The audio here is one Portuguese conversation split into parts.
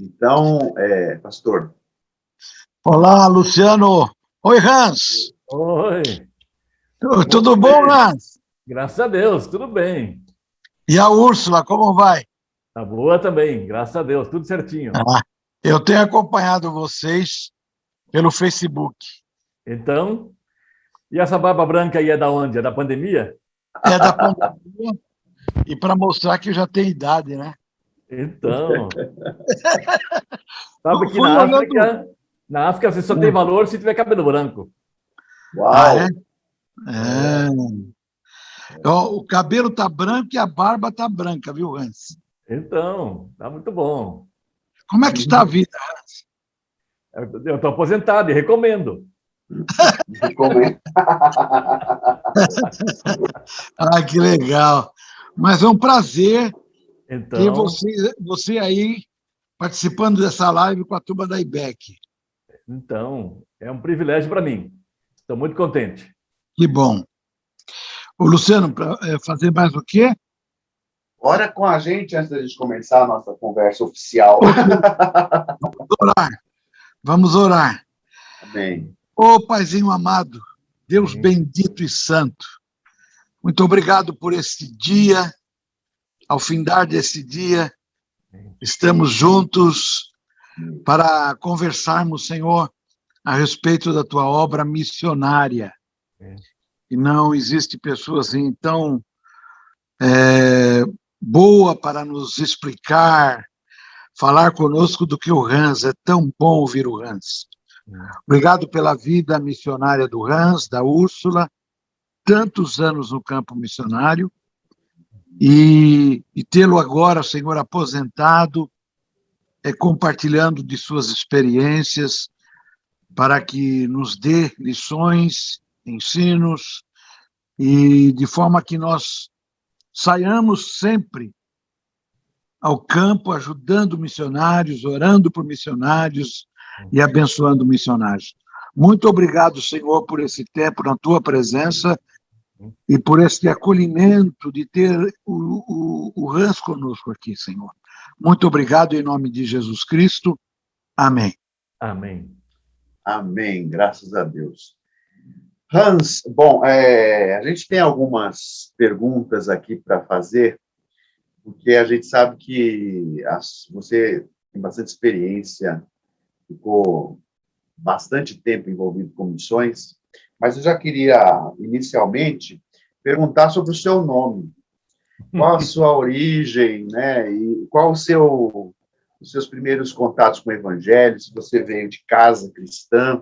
Então, pastor. Olá, Luciano. Oi, Hans. Oi. Tudo bom, Hans? Graças a Deus, tudo bem. E a Úrsula, como vai? Tá boa também, graças a Deus, tudo certinho. Eu tenho acompanhado vocês pelo Facebook. Então, e essa barba branca aí é da onde? É da pandemia? É da pandemia. E para mostrar que eu já tenho idade, né? Então. Sabe que Fui olhando... na África você só tem valor se tiver cabelo branco. Uau! O cabelo tá branco e a barba tá branca, viu, Hans? Então, tá muito bom. Como é que está a vida, Hans? Eu estou aposentado e recomendo. Que legal. Mas é um prazer ter Então, você aí participando dessa live com a turma da IBEC. Então, é um privilégio para mim. Estou muito contente. Que bom. O Luciano, para fazer mais o quê? Ora com a gente antes da gente começar a nossa conversa oficial. Vamos orar. Amém. Ô, Paizinho amado, Deus bendito e santo, muito obrigado por este dia. Ao findar desse dia, estamos juntos para conversarmos, Senhor, a respeito da tua obra missionária. E não existe pessoa assim tão boa para nos explicar, falar conosco do que o Hans. É tão bom ouvir o Hans. Obrigado pela vida missionária do Hans, da Úrsula, tantos anos no campo missionário, e tê-lo agora, Senhor, aposentado, compartilhando de suas experiências, para que nos dê lições, ensinos, e de forma que nós saiamos sempre ao campo, ajudando missionários, orando por missionários e abençoando missionários. Muito obrigado, Senhor, por esse tempo na tua presença e por esse acolhimento de ter o Hans conosco aqui, Senhor. Muito obrigado em nome de Jesus Cristo. Amém. Amém. Amém, graças a Deus. Hans, bom, a gente tem algumas perguntas aqui para fazer, porque a gente sabe que você tem bastante experiência, ficou bastante tempo envolvido com missões, mas eu já queria, inicialmente, perguntar sobre o seu nome. Qual a sua origem, né? E qual os seus primeiros contatos com o Evangelho, se você veio de casa cristã,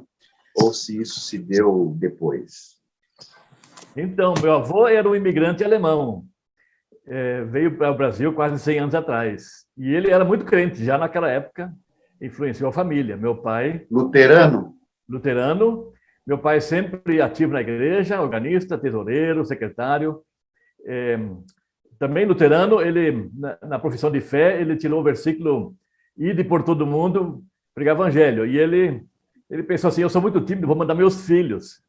ou se isso se deu depois? Então, meu avô era um imigrante alemão. Veio para o Brasil quase 100 anos atrás. E ele era muito crente, já naquela época, influenciou a família. Meu pai... Luterano? Luterano. Meu pai sempre ativo na igreja, organista, tesoureiro, secretário. Também luterano, ele, na profissão de fé, ele tirou o versículo "Ide por todo mundo, pregar evangelho". E ele pensou assim: eu sou muito tímido, vou mandar meus filhos.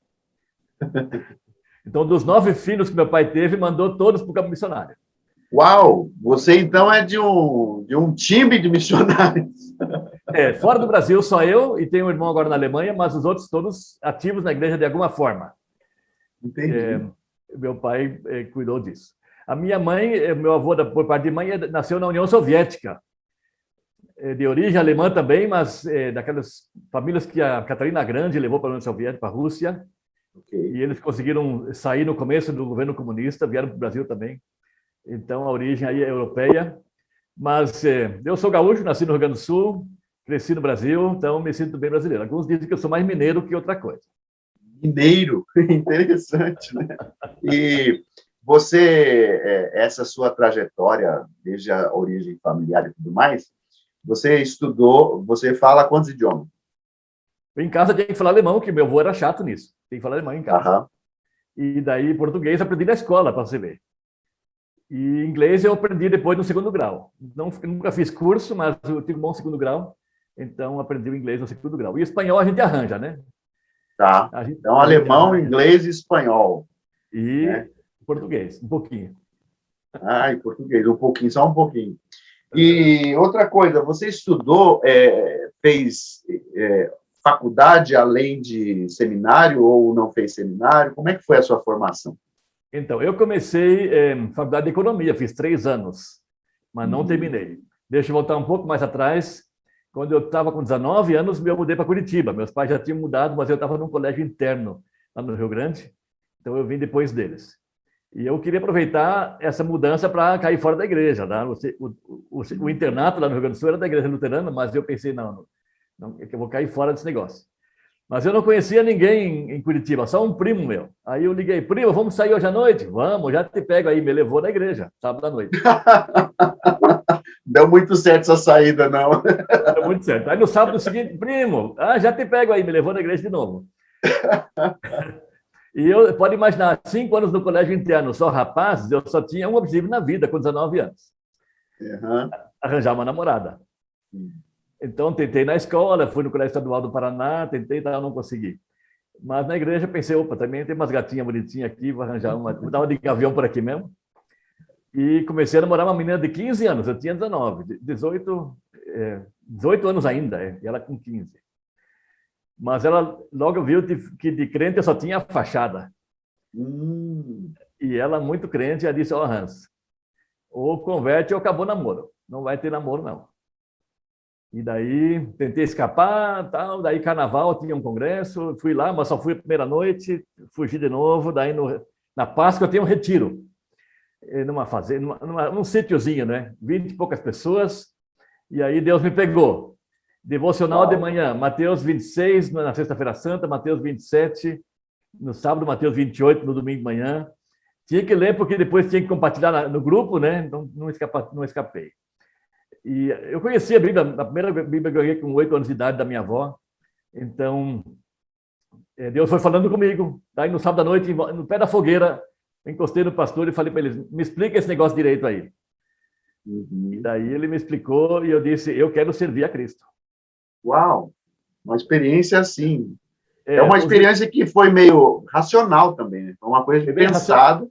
Então, dos 9 filhos que meu pai teve, mandou todos para o campo missionário. Uau! Você, então, é de um time de missionários. Fora do Brasil, só eu, e tenho um irmão agora na Alemanha, mas os outros todos ativos na igreja de alguma forma. Entendi. Meu pai cuidou disso. A minha mãe, meu avô, por parte de mãe, nasceu na União Soviética. De origem alemã também, mas daquelas famílias que a Catarina Grande levou para a União Soviética, para a Rússia. Okay. E eles conseguiram sair no começo do governo comunista, vieram para o Brasil também. Então, a origem aí é europeia. Mas eu sou gaúcho, nasci no Rio Grande do Sul, cresci no Brasil, então me sinto bem brasileiro. Alguns dizem que eu sou mais mineiro que outra coisa. Mineiro? Interessante, né? E você, essa sua trajetória, desde a origem familiar e tudo mais, você estudou, você fala quantos idiomas? Em casa tinha que falar alemão, que meu avô era chato nisso. Tem que falar alemão em casa. Uhum. E daí português aprendi na escola, para você ver. E inglês eu aprendi depois no 2º grau. Nunca fiz curso, mas eu tive um bom 2º grau, então aprendi o inglês no 2º grau. E espanhol a gente arranja, né? Tá. Então, alemão, inglês e espanhol. E português, um pouquinho. E português, um pouquinho, só um pouquinho. E outra coisa, você estudou, fez faculdade além de seminário ou não fez seminário? Como é que foi a sua formação? Então, eu comecei faculdade de economia, fiz 3 anos, mas não terminei. Deixa eu voltar um pouco mais atrás. Quando eu estava com 19 anos, eu mudei para Curitiba. Meus pais já tinham mudado, mas eu estava num colégio interno lá no Rio Grande, então eu vim depois deles. E eu queria aproveitar essa mudança para cair fora da igreja. Tá? O internato lá no Rio Grande do Sul era da igreja luterana, mas eu pensei, não, que eu vou cair fora desse negócio. Mas eu não conhecia ninguém em Curitiba, só um primo meu. Aí eu liguei, primo, vamos sair hoje à noite? Vamos, já te pego aí. Me levou na igreja, sábado à noite. Deu muito certo essa saída, não. Deu muito certo. Aí no sábado seguinte, primo, já te pego aí. Me levou na igreja de novo. E eu, pode imaginar, 5 anos no colégio interno, só rapazes, eu só tinha um objetivo na vida, com 19 anos. Arranjar uma namorada. Então, tentei na escola, fui no Colégio Estadual do Paraná, tentei, não consegui. Mas na igreja pensei, opa, também tem umas gatinhas bonitinhas aqui, vou arranjar uma, vou dar uma de gavião por aqui mesmo. E comecei a namorar uma menina de 15 anos, eu tinha 19, 18 anos ainda, e ela com 15. Mas ela logo viu que de crente eu só tinha a fachada. E ela, muito crente, ela disse, Hans, ou converte ou acabou o namoro. Não vai ter namoro, não. E daí tentei escapar, tal, daí carnaval, tinha um congresso, fui lá, mas só fui a primeira noite, fugi de novo, daí na Páscoa tem um retiro, numa fazenda, num sítiozinho, né? 20 e poucas pessoas, e aí Deus me pegou. Devocional de manhã, Mateus 26 na sexta-feira santa, Mateus 27 no sábado, Mateus 28 no domingo de manhã. Tinha que ler porque depois tinha que compartilhar no grupo, né? Então não escapei. E eu conheci a Bíblia, a primeira Bíblia que eu ganhei com 8 anos de idade da minha avó. Então, Deus foi falando comigo. Daí, no sábado à noite, no pé da fogueira, encostei no pastor e falei para ele, me explica esse negócio direito aí. E daí ele me explicou e eu disse, eu quero servir a Cristo. Uau! Uma experiência assim. É uma experiência que foi meio racional também, né? Uma coisa bem pensada.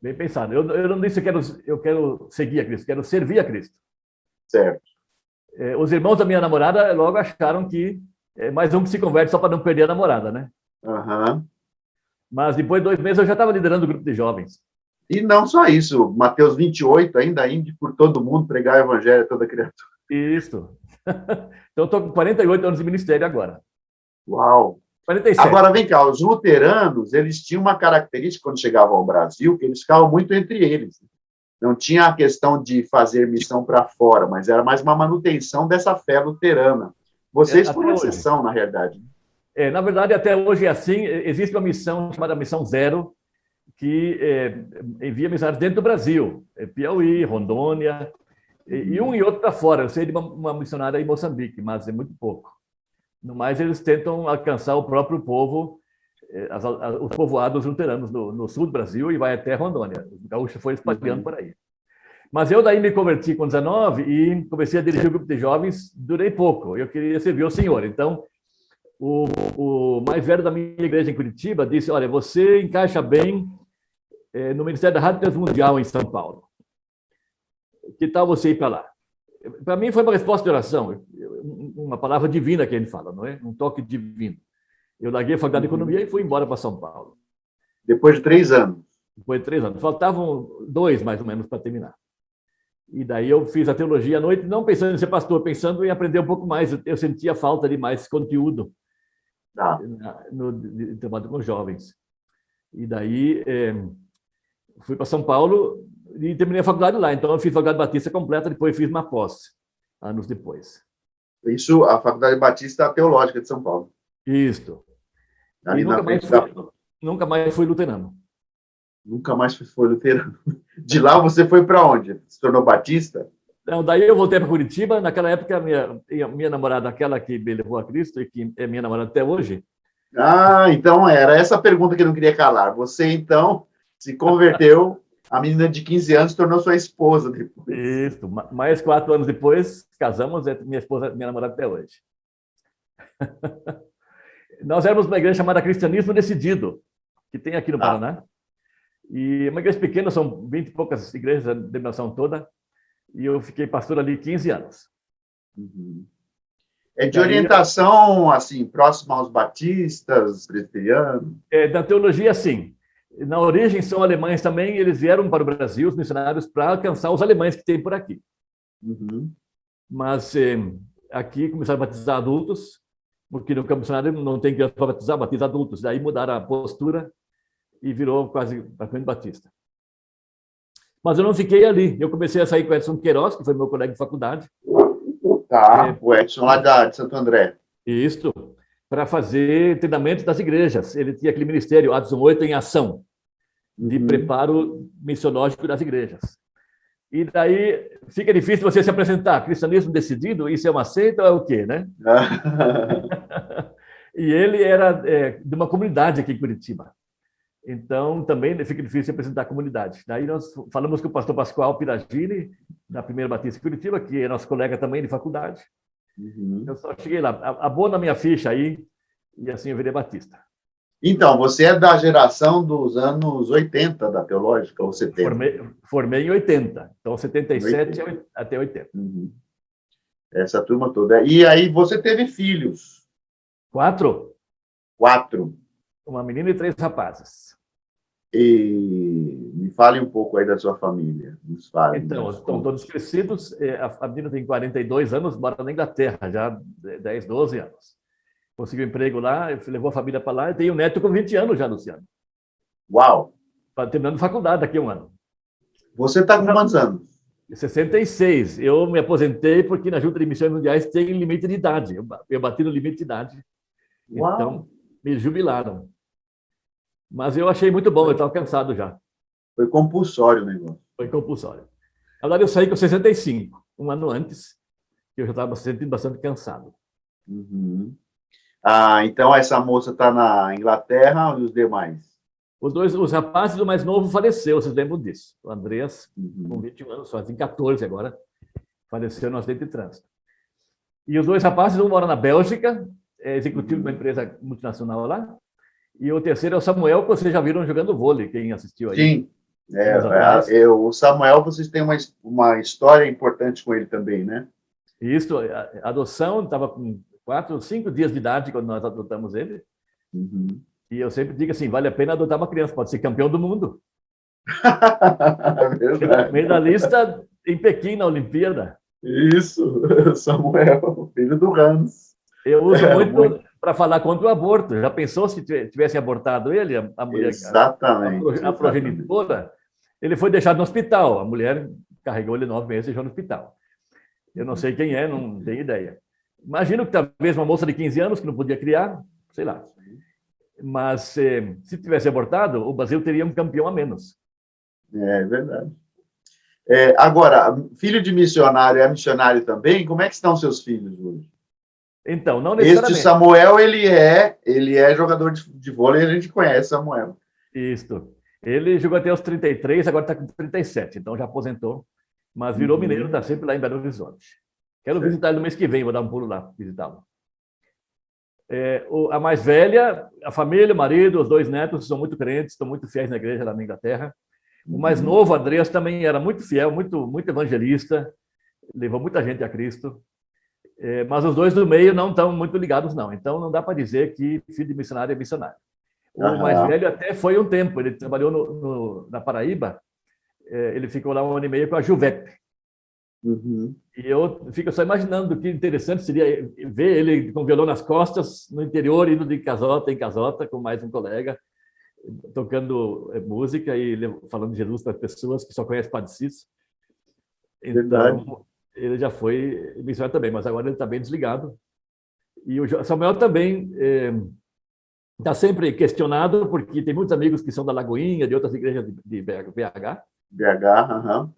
Bem pensado. Eu não disse que eu quero seguir a Cristo, quero servir a Cristo. Certo. Os irmãos da minha namorada logo acharam que mais um que se converte só para não perder a namorada, né? Mas depois de 2 meses eu já estava liderando o grupo de jovens. E não só isso, Mateus 28, ainda inde por todo mundo pregar o evangelho a toda criatura. Isso. Então eu estou com 48 anos de ministério agora. Uau! 47. Agora, vem cá, os luteranos, eles tinham uma característica quando chegavam ao Brasil, que eles ficavam muito entre eles. Não tinha a questão de fazer missão para fora, mas era mais uma manutenção dessa fé luterana. Vocês foram exceção, na realidade. Na verdade, até hoje é assim. Existe uma missão chamada Missão Zero, que envia missionários dentro do Brasil. Piauí, Rondônia, e um e outro para fora. Eu sei de uma missionária em Moçambique, mas é muito pouco. No mais, eles tentam alcançar o próprio povo, os povoados luteranos no sul do Brasil e vai até Rondônia. O gaúcho foi espalhando por aí. Mas eu daí me converti com 19 e comecei a dirigir o grupo de jovens, durei pouco. Eu queria servir ao Senhor. Então, o mais velho da minha igreja em Curitiba disse, olha, você encaixa bem no Ministério da Rádio Transmundial em São Paulo. Que tal você ir para lá? Para mim foi uma resposta de oração, uma palavra divina que ele fala, não é? Um toque divino. Eu larguei a faculdade de economia e fui embora para São Paulo. Depois de 3 anos? Depois de 3 anos. Faltavam 2, mais ou menos, para terminar. E daí eu fiz a teologia à noite, não pensando em ser pastor, pensando em aprender um pouco mais. Eu sentia falta de mais conteúdo no trabalho com jovens. E daí fui para São Paulo e terminei a faculdade lá. Então eu fiz a Faculdade Batista completa, depois fiz uma pós, anos depois. Isso, a Faculdade Batista Teológica de São Paulo. Isso. E nunca mais fui luterano. Nunca mais foi luterano. De lá você foi para onde? Se tornou batista? Não, daí eu voltei para Curitiba. Naquela época, minha namorada, aquela que me levou a Cristo e que é minha namorada até hoje. Então era essa pergunta que eu não queria calar. Você, então, se converteu, a menina de 15 anos tornou sua esposa depois. Isso. Mais 4 anos depois, casamos, minha esposa, minha namorada até hoje. Nós éramos uma igreja chamada Cristianismo Decidido, que tem aqui no Paraná. E uma igreja pequena, são 20 e poucas igrejas da denominação toda. e eu fiquei pastor ali 15 anos. Uhum. É de orientação, assim, próxima aos batistas, presbiterianos? Da teologia, sim. Na origem são alemães também, eles vieram para o Brasil, os missionários, para alcançar os alemães que tem por aqui. Uhum. Mas aqui começaram a batizar adultos, porque no campo missionário não tem criança para batizar, batiza adultos. Daí mudaram a postura e virou quase praticamente batista. Mas eu não fiquei ali. Eu comecei a sair com o Edson Queiroz, que foi meu colega de faculdade. Tá, o Edson lá de Santo André. Isso, para fazer treinamento das igrejas. Ele tinha aquele ministério, Adson 8 em ação, de preparo missionológico das igrejas. E daí fica difícil você se apresentar. Cristianismo decidido, isso é uma seita ou é o quê, né? E ele era de uma comunidade aqui em Curitiba. Então, também fica difícil se apresentar a comunidade. Daí nós falamos com o pastor Pascoal Piragini, na Primeira Batista de Curitiba, que é nosso colega também de faculdade. Eu só cheguei lá, abona a minha ficha aí, e assim eu virei batista. Então, você é da geração dos anos 80 da teológica, ou 70? Formei em 80, então 77 até 80. Essa turma toda. E aí você teve filhos? 4? 4. Uma menina e 3 rapazes. E me fale um pouco aí da sua família. Então, estão todos crescidos. A menina tem 42 anos, mora na Inglaterra, já 10, 12 anos. Conseguiu emprego lá, levou a família para lá, e tem um neto com 20 anos já, Luciano. Uau! Está terminando faculdade daqui a um ano. Você está com quantos anos? 66. Eu me aposentei porque na Junta de Missões Mundiais tem limite de idade. Eu bati no limite de idade. Uau. Então, me jubilaram. Mas eu achei muito bom, eu estava cansado já. Foi compulsório o negócio. Foi compulsório. Na verdade, eu saí com 65, um ano antes, que eu já estava se sentindo bastante cansado. Então essa moça está na Inglaterra e os demais? Os rapazes, o mais novo faleceu, vocês lembram disso? O Andreas, com 21 anos, só tem 14 agora, faleceu no acidente de trânsito. E os 2 rapazes, um mora na Bélgica, é executivo de uma empresa multinacional lá, e o terceiro é o Samuel, que vocês já viram jogando vôlei, quem assistiu aí. Sim, o Samuel, vocês têm uma história importante com ele também, né? Isso, a adoção, estava com 4, 5 dias de idade quando nós adotamos ele. E eu sempre digo assim, vale a pena adotar uma criança, pode ser campeão do mundo. Medalhista em Pequim, na Olimpíada. Isso, Samuel, filho do Hans. Eu uso muito para falar contra o aborto. Já pensou se tivessem abortado ele, a mulher? Exatamente. A progenitora? Ele foi deixado no hospital. A mulher carregou ele 9 meses e deixou no hospital. Eu não sei quem é, não tenho ideia. Imagino que talvez uma moça de 15 anos que não podia criar, sei lá. Mas se tivesse abortado, o Brasil teria um campeão a menos. É verdade. Agora, filho de missionário é missionário também? Como é que estão seus filhos hoje? Então, não necessariamente. Este Samuel, ele é jogador de vôlei, a gente conhece Samuel. Isso. Ele jogou até os 33, agora está com 37, então já aposentou. Mas virou mineiro, está sempre lá em Belo Horizonte. Quero visitar ele no mês que vem, vou dar um pulo lá, visitá-lo. A mais velha, a família, o marido, os 2 netos são muito crentes, estão muito fiéis na igreja lá na Inglaterra. O mais novo, Andreas, também era muito fiel, muito evangelista, levou muita gente a Cristo. Mas os 2 do meio não estão muito ligados, não. Então, não dá para dizer que filho de missionário é missionário. O mais velho até foi um tempo, ele trabalhou na Paraíba, ele ficou lá 1 ano e meio com a Juvep. E eu fico só imaginando que interessante seria ver ele com violão nas costas, no interior, indo de casota em casota, com mais um colega, tocando música e falando de Jesus para as pessoas que só conhecem Padre Cícero. Então, ele já foi missionário também, mas agora ele está bem desligado. E o Samuel também está sempre questionado, porque tem muitos amigos que são da Lagoinha, de outras igrejas de BH.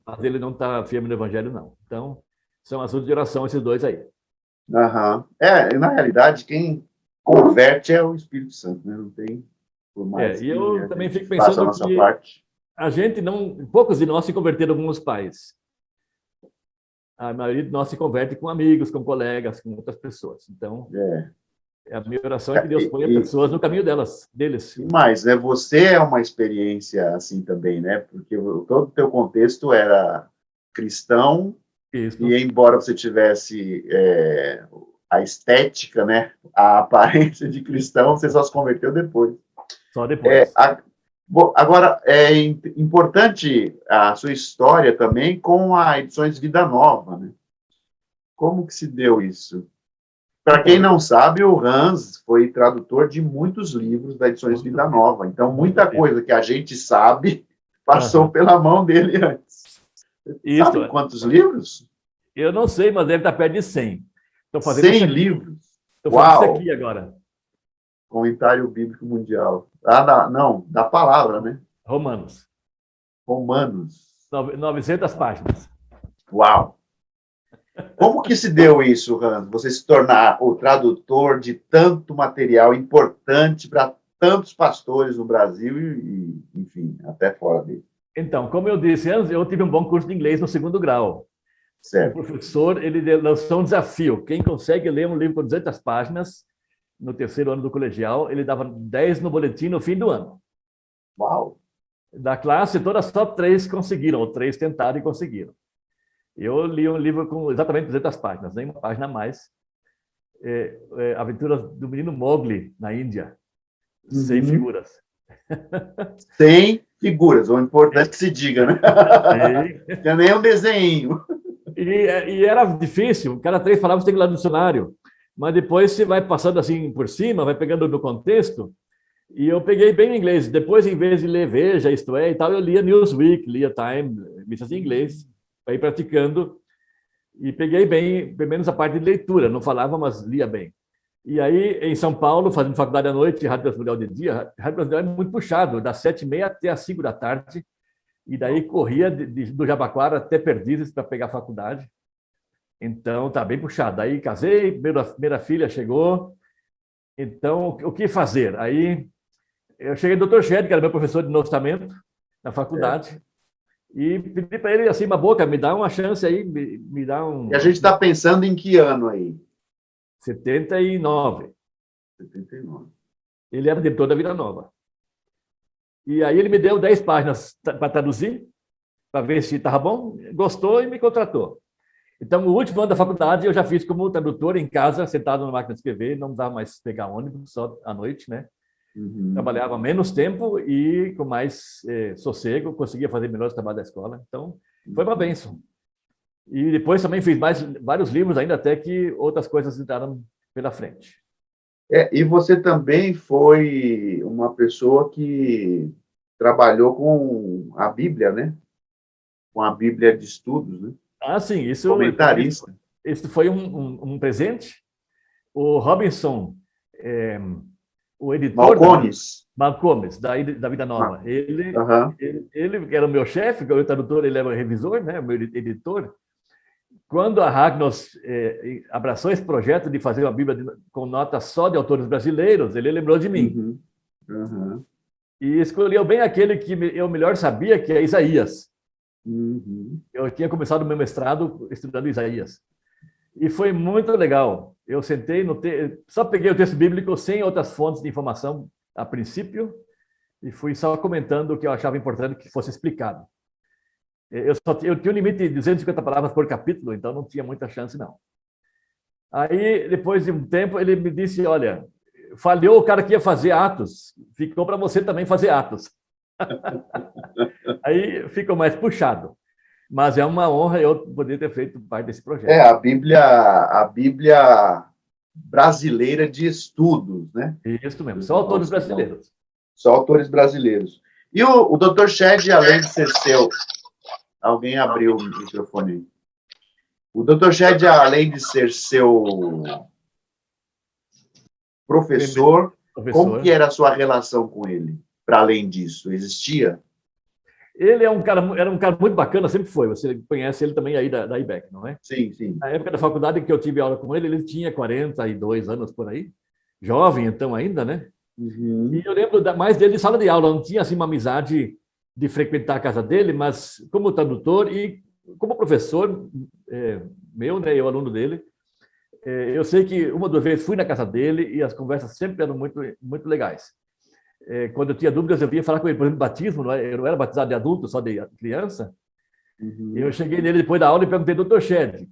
Mas ele não está firme no evangelho, não. Então, são assuntos de oração esses 2 aí. Na realidade, quem converte é o Espírito Santo, né? Não tem, por mais e eu também fico pensando que a gente não... Poucos de nós se converteram com os pais. A maioria de nós se converte com amigos, com colegas, com outras pessoas. Então, a minha oração é que Deus ponha pessoas no caminho deles. Mas, né, você é uma experiência assim também, né? Porque todo o teu contexto era cristão Isso. E embora você tivesse a estética, né, a aparência de cristão, você só se converteu depois. Só depois. Agora, é importante a sua história também com a Edições Vida Nova, né? Como que se deu isso? Para quem não sabe, o Hans foi tradutor de muitos livros da Edições Vida Nova. Então, muita coisa que a gente sabe passou pela mão dele antes. Isso. Sabe quantos livros? Eu não sei, mas deve estar perto de 100. Estou fazendo 100 isso aqui. livros? Estou fazendo isso aqui agora. Comentário Bíblico Mundial. Não, da palavra, né? Romanos. 900 páginas. Uau! Como que se deu isso, Hans? Você se tornar o tradutor de tanto material importante para tantos pastores no Brasil e, enfim, até fora dele. Então, como eu disse antes, eu tive um bom curso de inglês no 2º grau. Certo. O professor, ele lançou um desafio. Quem consegue ler um livro com 200 páginas no 3º ano do colegial, ele dava 10 no boletim no fim do ano. Uau! Da classe, todas só 3 conseguiram, ou 3 tentaram e conseguiram. Eu li um livro com exatamente 200 páginas, nem uma página a mais. Aventuras do menino Mowgli, na Índia. 100 figuras. 100 figuras, o importante que se diga, né? Que é nem um desenho. E era difícil, cada 3 palavras tem que ir lá no dicionário. Mas depois você vai passando assim por cima, vai pegando no contexto. E eu peguei bem o inglês. Depois, em vez de ler Veja, Isto É e tal, eu lia Newsweek, lia Time, revistas em inglês, para ir praticando. E peguei bem, pelo menos a parte de leitura. Não falava, mas lia bem. E aí, em São Paulo, fazendo faculdade à noite, Rádio Brasileiro de dia, Rádio Brasileiro é muito puxado, das 7h30 até as 5 da tarde. E daí corria do Jabaquara até Perdizes para pegar a faculdade. Então, tá bem puxado. Aí casei, primeira filha chegou. Então, o que fazer? Aí eu cheguei no Dr. Shed, que era meu professor de Novo Testamento, na faculdade, e pedi para ele, assim, uma boca, me dá uma chance aí, me dá um... E a gente está pensando em que ano aí? 79. 79. Ele era diretor da Vida Nova. E aí ele me deu 10 páginas para traduzir, para ver se estava bom, gostou e me contratou. Então, o último ano da faculdade eu já fiz como tradutor em casa, sentado na máquina de escrever, não dava mais pegar ônibus, só à noite, né? Trabalhava menos tempo e com mais sossego, conseguia fazer melhores trabalhos da escola. Então, foi uma bênção. E depois também fiz vários livros, ainda até que outras coisas entraram pela frente. E você também foi uma pessoa que trabalhou com a Bíblia, né? Com a Bíblia de estudos, né? Ah, sim, isso... Comentarista. Isso foi um presente. O Robinson, o editor... Malcomes, da Vida Nova. Ele era o meu chefe, o tradutor, ele era o revisor, né? O meu editor. Quando a Ragnos abraçou esse projeto de fazer uma Bíblia com notas só de autores brasileiros, ele lembrou de mim. E escolheu bem aquele que eu melhor sabia, que é Isaías. Eu tinha começado o meu mestrado estudando Isaías. E foi muito legal. Eu sentei, só peguei o texto bíblico sem outras fontes de informação a princípio e fui só comentando o que eu achava importante que fosse explicado. Eu tinha um limite de 250 palavras por capítulo, então não tinha muita chance, não. Aí, depois de um tempo, ele me disse, olha, falhou o cara que ia fazer Atos, ficou para você também fazer Atos. Aí ficou mais puxado. Mas é uma honra eu poder ter feito parte desse projeto. A Bíblia brasileira de estudos, né? Isso mesmo, só autores brasileiros. Só autores brasileiros. E o Dr. Shed, além de ser seu... Alguém abriu o microfone. O Dr. Shed, além de ser seu professor, como que era a sua relação com ele? Para além disso, existia? Ele era um cara muito bacana, sempre foi. Você conhece ele também aí da IBEC, não é? Sim, sim. Na época da faculdade que eu tive aula com ele, ele tinha 42 anos por aí. Jovem, então, ainda, né? E eu lembro mais dele de sala de aula. Não tinha, assim, uma amizade de frequentar a casa dele, mas como tradutor e como professor meu, né? Eu, aluno dele, eu sei que uma ou duas vezes fui na casa dele e as conversas sempre eram muito, muito legais. Quando eu tinha dúvidas, eu vinha falar com ele, por exemplo, batismo, eu não era batizado de adulto, só de criança. Eu cheguei nele depois da aula e perguntei, doutor Shed,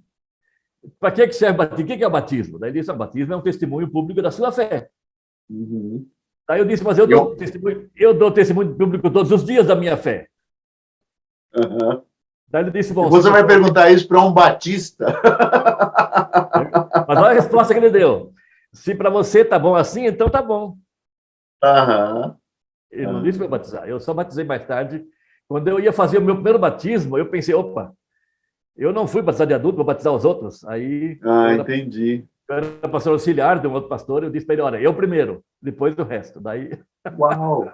para que serve o batismo? O que é o batismo? Daí ele disse, o batismo é um testemunho público da sua fé. Daí eu disse, mas eu dou testemunho público todos os dias da minha fé. Daí ele disse, bom... Você vai perguntar isso para um batista? Mas olha a resposta que ele deu. Se para você tá bom assim, então tá bom. Ele não disse para eu batizar. Eu só batizei mais tarde. Quando eu ia fazer o meu primeiro batismo, eu pensei, opa, eu não fui batizar de adulto, vou batizar os outros. Aí, entendi. Eu era pastor auxiliar de um outro pastor, eu disse para ele, olha, eu primeiro, depois o resto. Daí... Uau!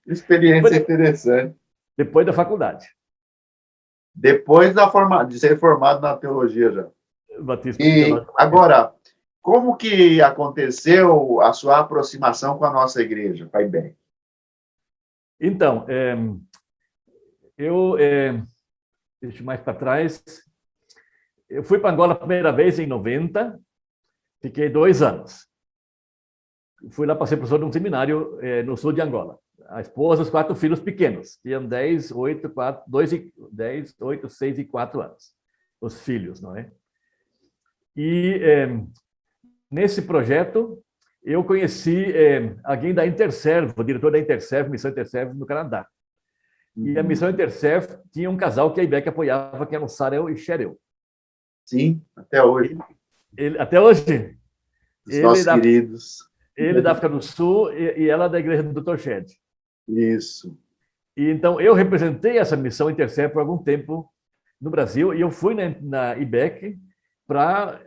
Experiência interessante. Depois da faculdade. Depois de ser formado na teologia já. Batismo e agora, como que aconteceu a sua aproximação com a nossa igreja, Pai Beck? Então, deixa mais para trás. Eu fui para Angola a primeira vez em 90, fiquei 2 anos. Fui lá para ser professor de um seminário no sul de Angola. A esposa, os 4 filhos pequenos, tinham 10, 8, 6 e 4 anos. Os filhos, não é? E nesse projeto, eu conheci alguém da Interserve, o diretor da Interserve, Missão Interserve, no Canadá. E a Missão Interserve tinha um casal que a IBEC apoiava, que eram Sarel e Cheryl. Sim, até hoje. Até hoje. Os nossos queridos. Ele da África do Sul e ela da igreja do Dr. Shed. Isso. E então, eu representei essa Missão Interserve por algum tempo no Brasil, e eu fui na IBEC para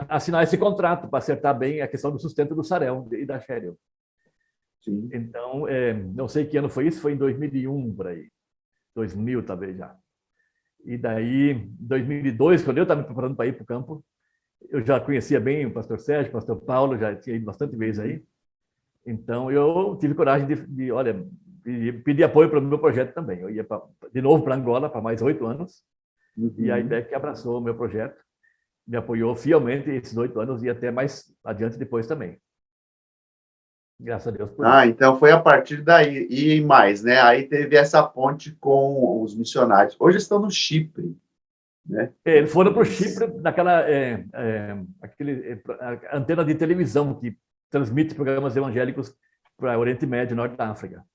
assinar esse contrato, para acertar bem a questão do sustento do Sarel e da Cheryl. Sim. Então, não sei que ano foi isso, foi em 2001, por aí. 2000, talvez, já. E daí, em 2002, quando eu estava me preparando para ir para o campo, eu já conhecia bem o pastor Sérgio, o pastor Paulo, já tinha ido bastante vezes aí. Então, eu tive coragem de pedir apoio para o meu projeto também. Eu ia de novo para Angola, para mais 8 anos, e a IBEC abraçou o meu projeto, me apoiou fielmente esses 8 anos e até mais adiante depois também. Graças a Deus por isso. Então foi a partir daí, e mais, né? Aí teve essa ponte com os missionários. Hoje estão no Chipre, né? Eles foram para o Chipre, naquela antena de televisão que transmite programas evangélicos para o Oriente Médio e Norte da África.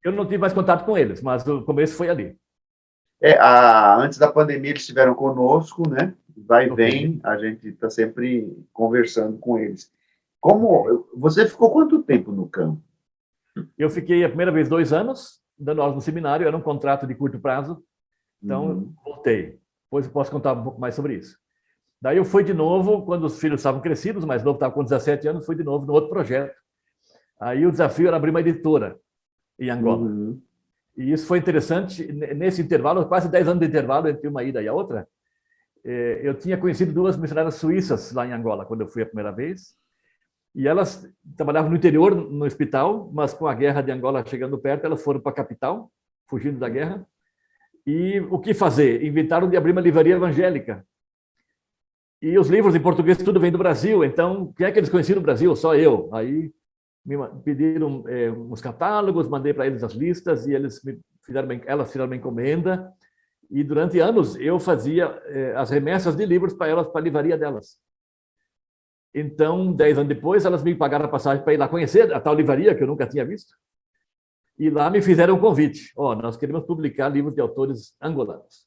Eu não tive mais contato com eles, mas o começo foi ali. Antes da pandemia eles estiveram conosco, né? Vai e vem, a gente está sempre conversando com eles. Você ficou quanto tempo no campo? Eu fiquei a primeira vez 2 anos, dando aulas no seminário, era um contrato de curto prazo, então voltei. Depois eu posso contar um pouco mais sobre isso. Daí eu fui de novo, quando os filhos estavam crescidos, mais novo estava com 17 anos, fui de novo no outro projeto. Aí o desafio era abrir uma editora em Angola. E isso foi interessante. Nesse intervalo, quase 10 anos de intervalo entre uma ida e a outra, eu tinha conhecido 2 missionárias suíças lá em Angola, quando eu fui a primeira vez. E elas trabalhavam no interior, no hospital, mas com a guerra de Angola chegando perto, elas foram para a capital, fugindo da guerra. E o que fazer? Inventaram de abrir uma livraria evangélica. E os livros em português tudo vem do Brasil, então quem é que eles conheciam no Brasil? Só eu. Aí me pediram uns catálogos, mandei para eles as listas e elas fizeram uma encomenda. E durante anos eu fazia as remessas de livros para elas, para a livraria delas. Então, 10 anos depois, elas me pagaram a passagem para ir lá conhecer a tal livraria que eu nunca tinha visto. E lá me fizeram um convite. Nós queremos publicar livros de autores angolanos.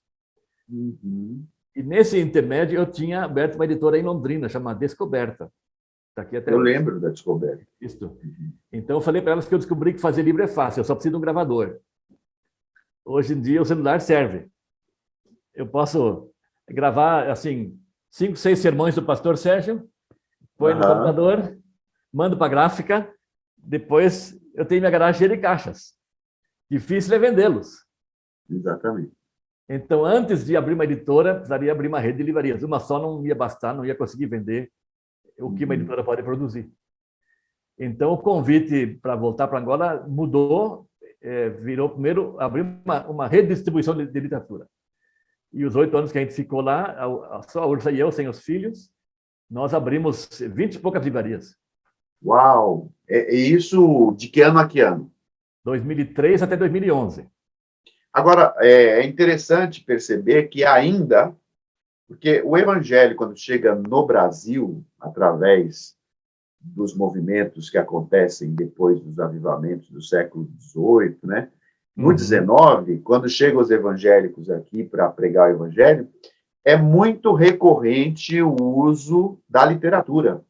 E nesse intermédio, eu tinha aberto uma editora em Londrina, chamada Descoberta. Tá aqui até eu hoje. Lembro da Descoberta. Isso. Então, eu falei para elas que eu descobri que fazer livro é fácil, eu só preciso de um gravador. Hoje em dia, o celular serve. Eu posso gravar, assim, 5, 6 sermões do pastor Sérgio, põe no computador, mando para a gráfica, depois eu tenho minha garagem cheia de caixas. Difícil é vendê-los. Exatamente. Então, antes de abrir uma editora, precisaria abrir uma rede de livrarias. Uma só não ia bastar, não ia conseguir vender o que uma editora pode produzir. Então, o convite para voltar para Angola mudou, virou primeiro abrir uma rede de distribuição de literatura. E os 8 anos que a gente ficou lá, só a Ursa e eu, sem os filhos, nós abrimos 20 e poucas livrarias. Uau! E isso de que ano a que ano? 2003 até 2011. Agora, é interessante perceber que ainda, porque o evangelho, quando chega no Brasil, através dos movimentos que acontecem depois dos avivamentos do século XVIII, né? No XIX, quando chegam os evangélicos aqui para pregar o evangelho, é muito recorrente o uso da literatura.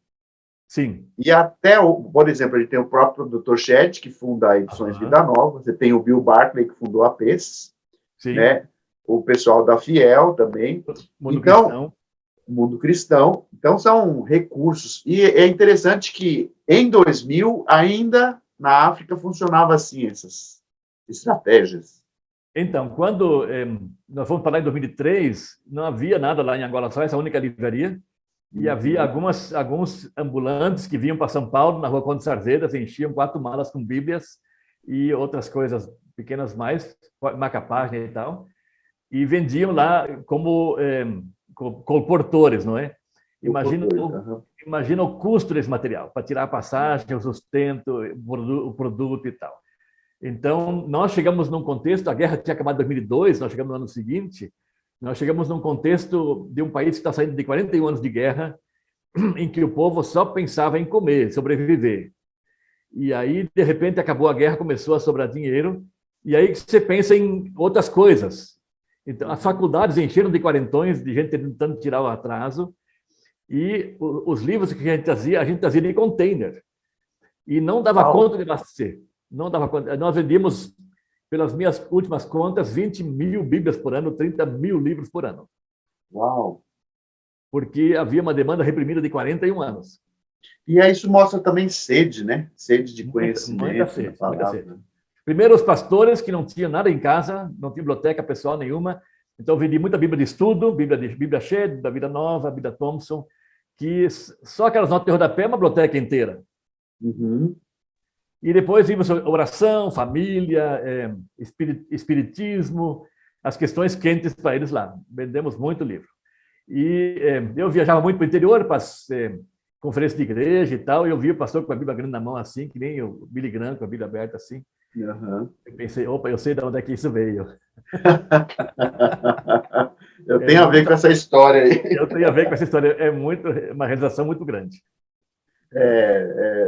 Sim. E até, por exemplo, a gente tem o próprio Dr. Shedd, que funda a Edições Vida Nova, você tem o Bill Barclay, que fundou a PES, né? O pessoal da Fiel também. Mundo Cristão. Mundo Cristão. Então, são recursos. E é interessante que, em 2000, ainda na África funcionava assim, essas estratégias. Então, quando nós fomos para lá em 2003, não havia nada lá em Angola, só essa única livraria. E havia alguns ambulantes que vinham para São Paulo, na rua Conde Sarzedas, enchiam 4 malas com bíblias e outras coisas pequenas mais, marca-página e tal, e vendiam lá como colportores, não é? Imagina o custo desse material, para tirar a passagem, o sustento, o produto e tal. Então, nós chegamos num contexto, a guerra tinha acabado em 2002, nós chegamos no ano seguinte, nós chegamos num contexto de um país que está saindo de 41 anos de guerra, em que o povo só pensava em comer, sobreviver. E aí, de repente, acabou a guerra, começou a sobrar dinheiro, e aí você pensa em outras coisas. Então, as faculdades encheram de quarentões, de gente tentando tirar o atraso, e os livros que a gente trazia de container. E não dava conta de abastecer. Não dava conta. Nós vendíamos, pelas minhas últimas contas, 20 mil bíblias por ano, 30 mil livros por ano. Uau! Porque havia uma demanda reprimida de 41 anos. E aí isso mostra também sede, né? Sede de conhecimento. Muita sede, muita sede. Primeiro, os pastores que não tinham nada em casa, não tinham biblioteca pessoal nenhuma, então vendi muita Bíblia de estudo, Bíblia Shedd, da Vida Nova, Bíblia Thompson, que só aquelas notas de rodapé é uma biblioteca inteira. E depois vimos oração, família, espiritismo, as questões quentes para eles lá. Vendemos muito livro. E eu viajava muito para o interior, para as conferências de igreja e tal, e eu via o pastor com a Bíblia grande na mão assim, que nem o Billy Graham com a Bíblia aberta assim. Eu pensei, opa, eu sei de onde é que isso veio. Eu tenho a ver com essa história aí. Eu tenho a ver com essa história. É uma realização muito grande.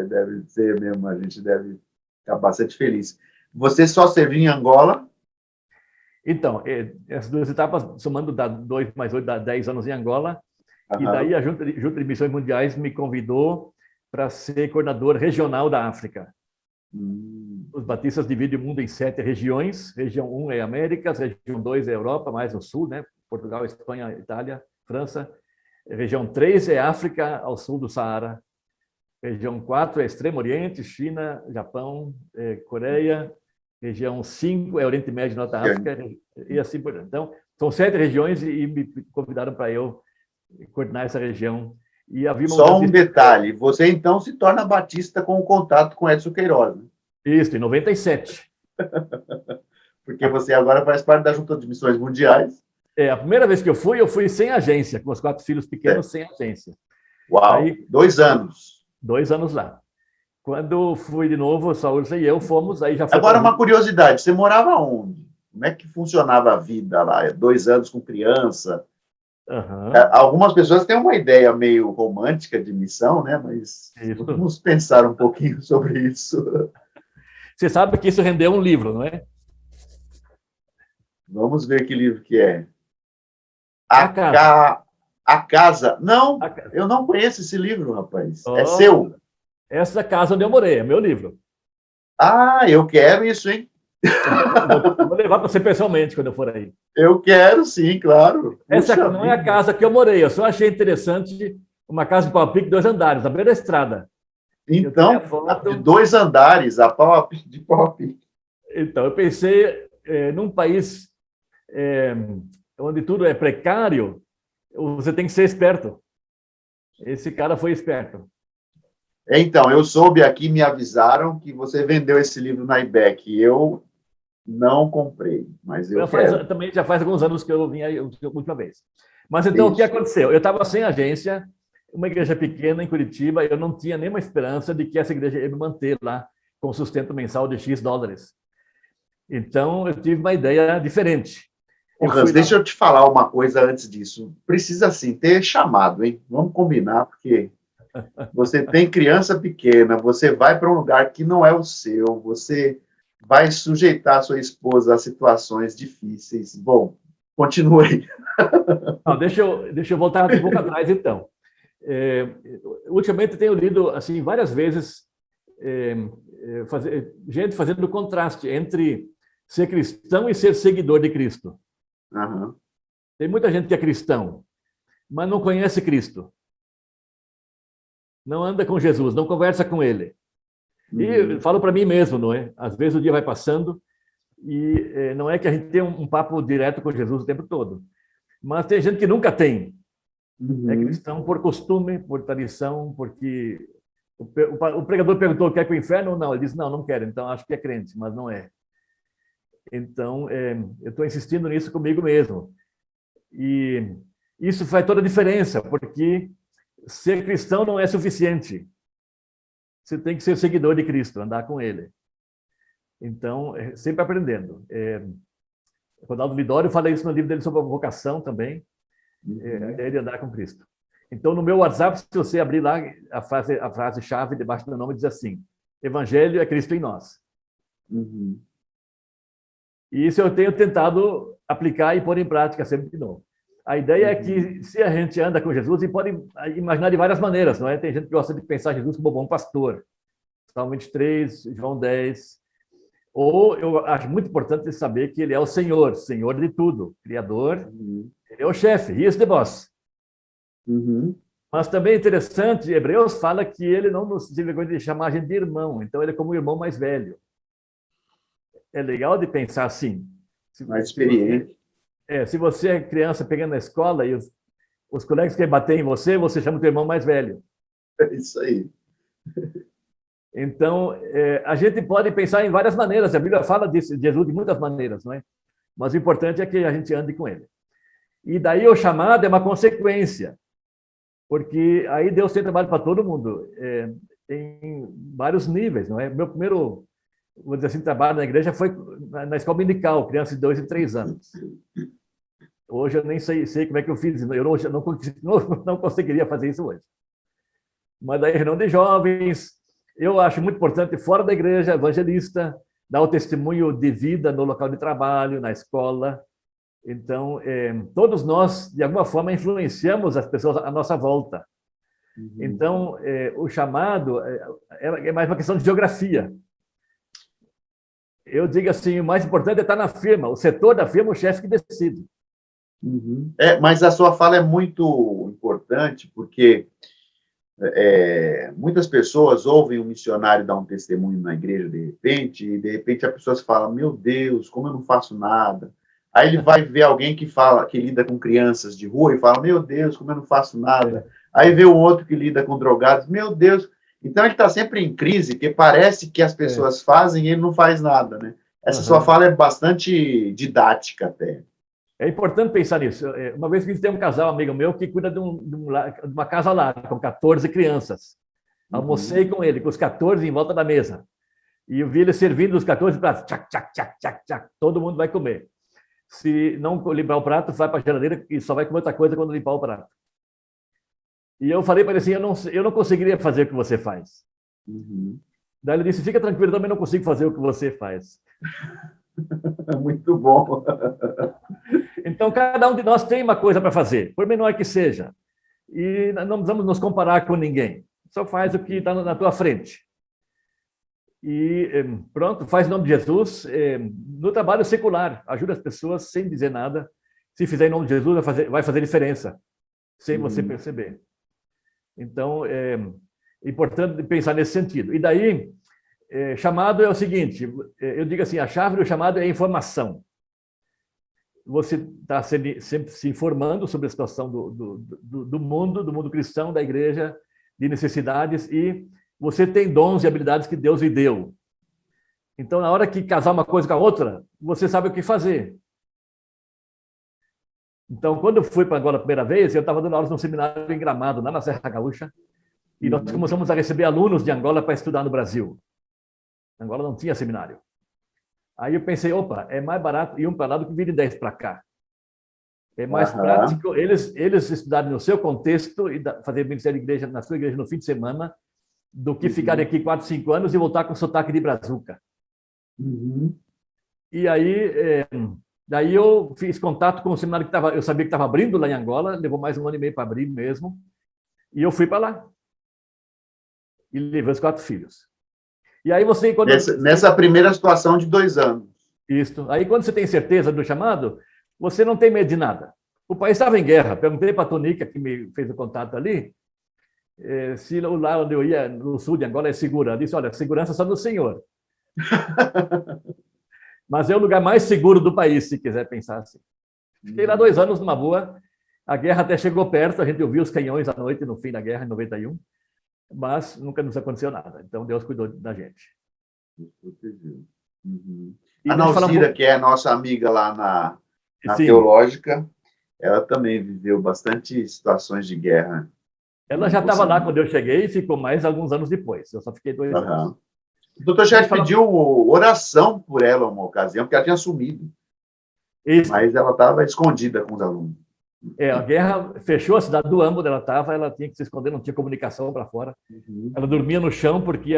Deve ser mesmo, a gente deve ficar bastante feliz. Você só serviu em Angola? Então, essas 2 etapas, somando 2 mais 8, dá 10 anos em Angola, e daí a Junta de Missões Mundiais me convidou para ser coordenador regional da África. Os batistas dividem o mundo em 7 regiões. Região 1 é Américas, região 2 é Europa, mais o sul, né? Portugal, Espanha, Itália, França. Região 3 é África, ao sul do Saara. Região 4 é Extremo Oriente, China, Japão, Coreia. Região 5 é Oriente Médio e Norte da África, e assim por diante. Então, são 7 regiões e me convidaram para eu coordenar essa região. E havia só um detalhe, você então se torna batista com o contato com Edson Queiroz. Né? Isso, em 97. Porque você agora faz parte da Junta de Missões Mundiais. A primeira vez que eu fui sem agência, com os 4 filhos pequenos, sem agência. Uau, aí, 2 anos. 2 anos lá. Quando fui de novo, o Saúl e eu fomos, aí já foi... Agora, uma curiosidade, você morava onde? Como é que funcionava a vida lá? 2 anos com criança? Algumas pessoas têm uma ideia meio romântica de missão, né? Mas vamos pensar um pouquinho sobre isso. Você sabe que isso rendeu um livro, não é? Vamos ver que livro que é. A Casa. Não, eu não conheço esse livro, rapaz. É seu? Essa casa onde eu morei, é meu livro. Eu quero isso, hein? Vou levar para você pessoalmente quando eu for aí. Eu quero, sim, claro. Essa não é a casa que eu morei, eu só achei interessante uma casa de pau-a-pique, 2 andares, na beira da estrada. Então, de 2 andares, a pau-a-pique de pau-a-pique. Então, eu pensei, num país onde tudo é precário, você tem que ser esperto. Esse cara foi esperto. Então, eu soube aqui, me avisaram que você vendeu esse livro na IBEC. Eu não comprei, mas eu quero. Também já faz alguns anos que eu vim aí a última vez. Mas então, o que aconteceu? Eu estava sem agência, uma igreja pequena em Curitiba, eu não tinha nenhuma esperança de que essa igreja ia me manter lá com sustento mensal de X dólares. Então, eu tive uma ideia diferente. Hans, deixa eu te falar uma coisa antes disso. Precisa, sim, ter chamado, hein? Vamos combinar, porque você tem criança pequena, você vai para um lugar que não é o seu, você vai sujeitar sua esposa a situações difíceis. Bom, continue. Não, deixa eu voltar um pouco atrás, então. Ultimamente tenho lido assim várias vezes gente fazendo o contraste entre ser cristão e ser seguidor de Cristo. Uhum. Tem muita gente que é cristão, mas não conhece Cristo. Não anda com Jesus, não conversa com Ele. E eu falo para mim mesmo, não é? Às vezes o dia vai passando e não é que a gente tem um papo direto com Jesus o tempo todo. Mas tem gente que nunca tem. É cristão por costume, por tradição, porque o pregador perguntou: quer ir para o inferno ou não? Ele disse: não, não quero. Então acho que é crente, mas não é. Então eu estou insistindo nisso comigo mesmo. E isso faz toda a diferença, porque ser cristão não é suficiente. Você tem que ser seguidor de Cristo, andar com Ele. Então, sempre aprendendo. Ronaldo Lidório fala isso no livro dele sobre a vocação também, a ideia de andar com Cristo. Então, no meu WhatsApp, se você abrir lá, a frase-chave debaixo do meu nome diz assim: Evangelho é Cristo em nós. E isso eu tenho tentado aplicar e pôr em prática sempre de novo. A ideia é que, se a gente anda com Jesus, e pode imaginar de várias maneiras, não é? Tem gente que gosta de pensar Jesus como bom pastor. Salmo 23, João 10. Ou eu acho muito importante saber que ele é o Senhor de tudo, Criador. Ele é o chefe, he is the boss. Mas também é interessante, Hebreus fala que ele não nos se vergonha de chamar a gente de irmão, então ele é como o irmão mais velho. É legal de pensar assim. Mais experiente. Se você é criança pegando na escola e os colegas querem bater em você, você chama o teu irmão mais velho. É isso aí. Então, a gente pode pensar em várias maneiras. A Bíblia fala de Jesus de muitas maneiras, não é? Mas o importante é que a gente ande com ele. E daí o chamado é uma consequência, porque aí Deus tem trabalho para todo mundo, em vários níveis, não é? Meu primeiro, vou dizer assim, trabalho na igreja foi na escola dominical, crianças de 2 e 3 anos. Hoje eu nem sei como é que eu fiz, eu não conseguiria fazer isso hoje. Mas daí, reunião de jovens, eu acho muito importante, fora da igreja, evangelista, dar o testemunho de vida no local de trabalho, na escola. Então, todos nós, de alguma forma, influenciamos as pessoas à nossa volta. Então, o chamado é mais uma questão de geografia. Eu digo assim, o mais importante é estar na firma, o setor da firma, o chefe que decide. Mas a sua fala é muito importante, porque muitas pessoas ouvem um missionário dar um testemunho na igreja e de repente a pessoa se fala: meu Deus, como eu não faço nada. Aí ele vai ver alguém que lida com crianças de rua e fala: meu Deus, como eu não faço nada. Aí vê o outro que lida com drogados: meu Deus. Então ele está sempre em crise, porque parece que as pessoas fazem e ele não faz nada, né? Essa sua fala é bastante didática até. É importante pensar nisso. Uma vez que tem um casal, amigo meu, que cuida de uma casa lá, com 14 crianças. Almocei com ele, com os 14 em volta da mesa. E eu vi ele servindo os 14 pratos. Tchac, tchac, tchac, tchac, tchac. Todo mundo vai comer. Se não limpar o prato, vai para a geladeira e só vai comer outra coisa quando limpar o prato. E eu falei para ele assim: eu não conseguiria fazer o que você faz. Daí ele disse: fica tranquilo, eu também não consigo fazer o que você faz. Muito bom. Então, cada um de nós tem uma coisa para fazer, por menor que seja. E não precisamos nos comparar com ninguém. Só faz o que está na tua frente. E pronto, faz em nome de Jesus. No trabalho secular, ajuda as pessoas sem dizer nada. Se fizer em nome de Jesus, vai fazer diferença, sem você perceber. Então, é importante pensar nesse sentido. E daí, chamado é o seguinte, eu digo assim, a chave do chamado é a informação. Você está sempre se informando sobre a situação do mundo cristão, da igreja, de necessidades, e você tem dons e habilidades que Deus lhe deu. Então, na hora que casar uma coisa com a outra, você sabe o que fazer. Então, quando eu fui para Angola a primeira vez, eu estava dando aulas num seminário em Gramado, lá na Serra Gaúcha, e nós começamos a receber alunos de Angola para estudar no Brasil. Angola não tinha seminário. Aí eu pensei, opa, é mais barato ir para lá do que vir 10 para cá. É mais prático eles estudarem no seu contexto e fazer ministério de igreja na sua igreja no fim de semana do que ficarem aqui 4, 5 anos e voltar com sotaque de brazuca. E aí, daí eu fiz contato com o seminário que eu sabia que estava abrindo lá em Angola, levou mais 1 ano e meio para abrir mesmo, e eu fui para lá. E levei os 4 filhos. E aí você... Nessa primeira situação de 2 anos. Isso. Aí quando você tem certeza do chamado, você não tem medo de nada. O país estava em guerra. Perguntei para a Tonica, que me fez o contato ali, se lá onde eu ia, no sul de Angola, é seguro. Ela disse, olha, segurança só do senhor. Mas é o lugar mais seguro do país, se quiser pensar assim. Fiquei lá 2 anos numa boa. A guerra até chegou perto, a gente ouviu os canhões à noite no fim da guerra, em 91, mas nunca nos aconteceu nada. Então, Deus cuidou da gente. A Nalcira, que é a nossa amiga lá na Teológica, ela também viveu bastante situações de guerra. Ela já estava lá quando eu cheguei e ficou mais alguns anos depois. Eu só fiquei 2 anos. O doutor Chefe pediu oração por ela uma ocasião, porque ela tinha sumido. Isso. Mas ela estava escondida com os alunos. A guerra fechou a cidade do Ambo onde ela estava, ela tinha que se esconder, não tinha comunicação para fora. Ela dormia no chão porque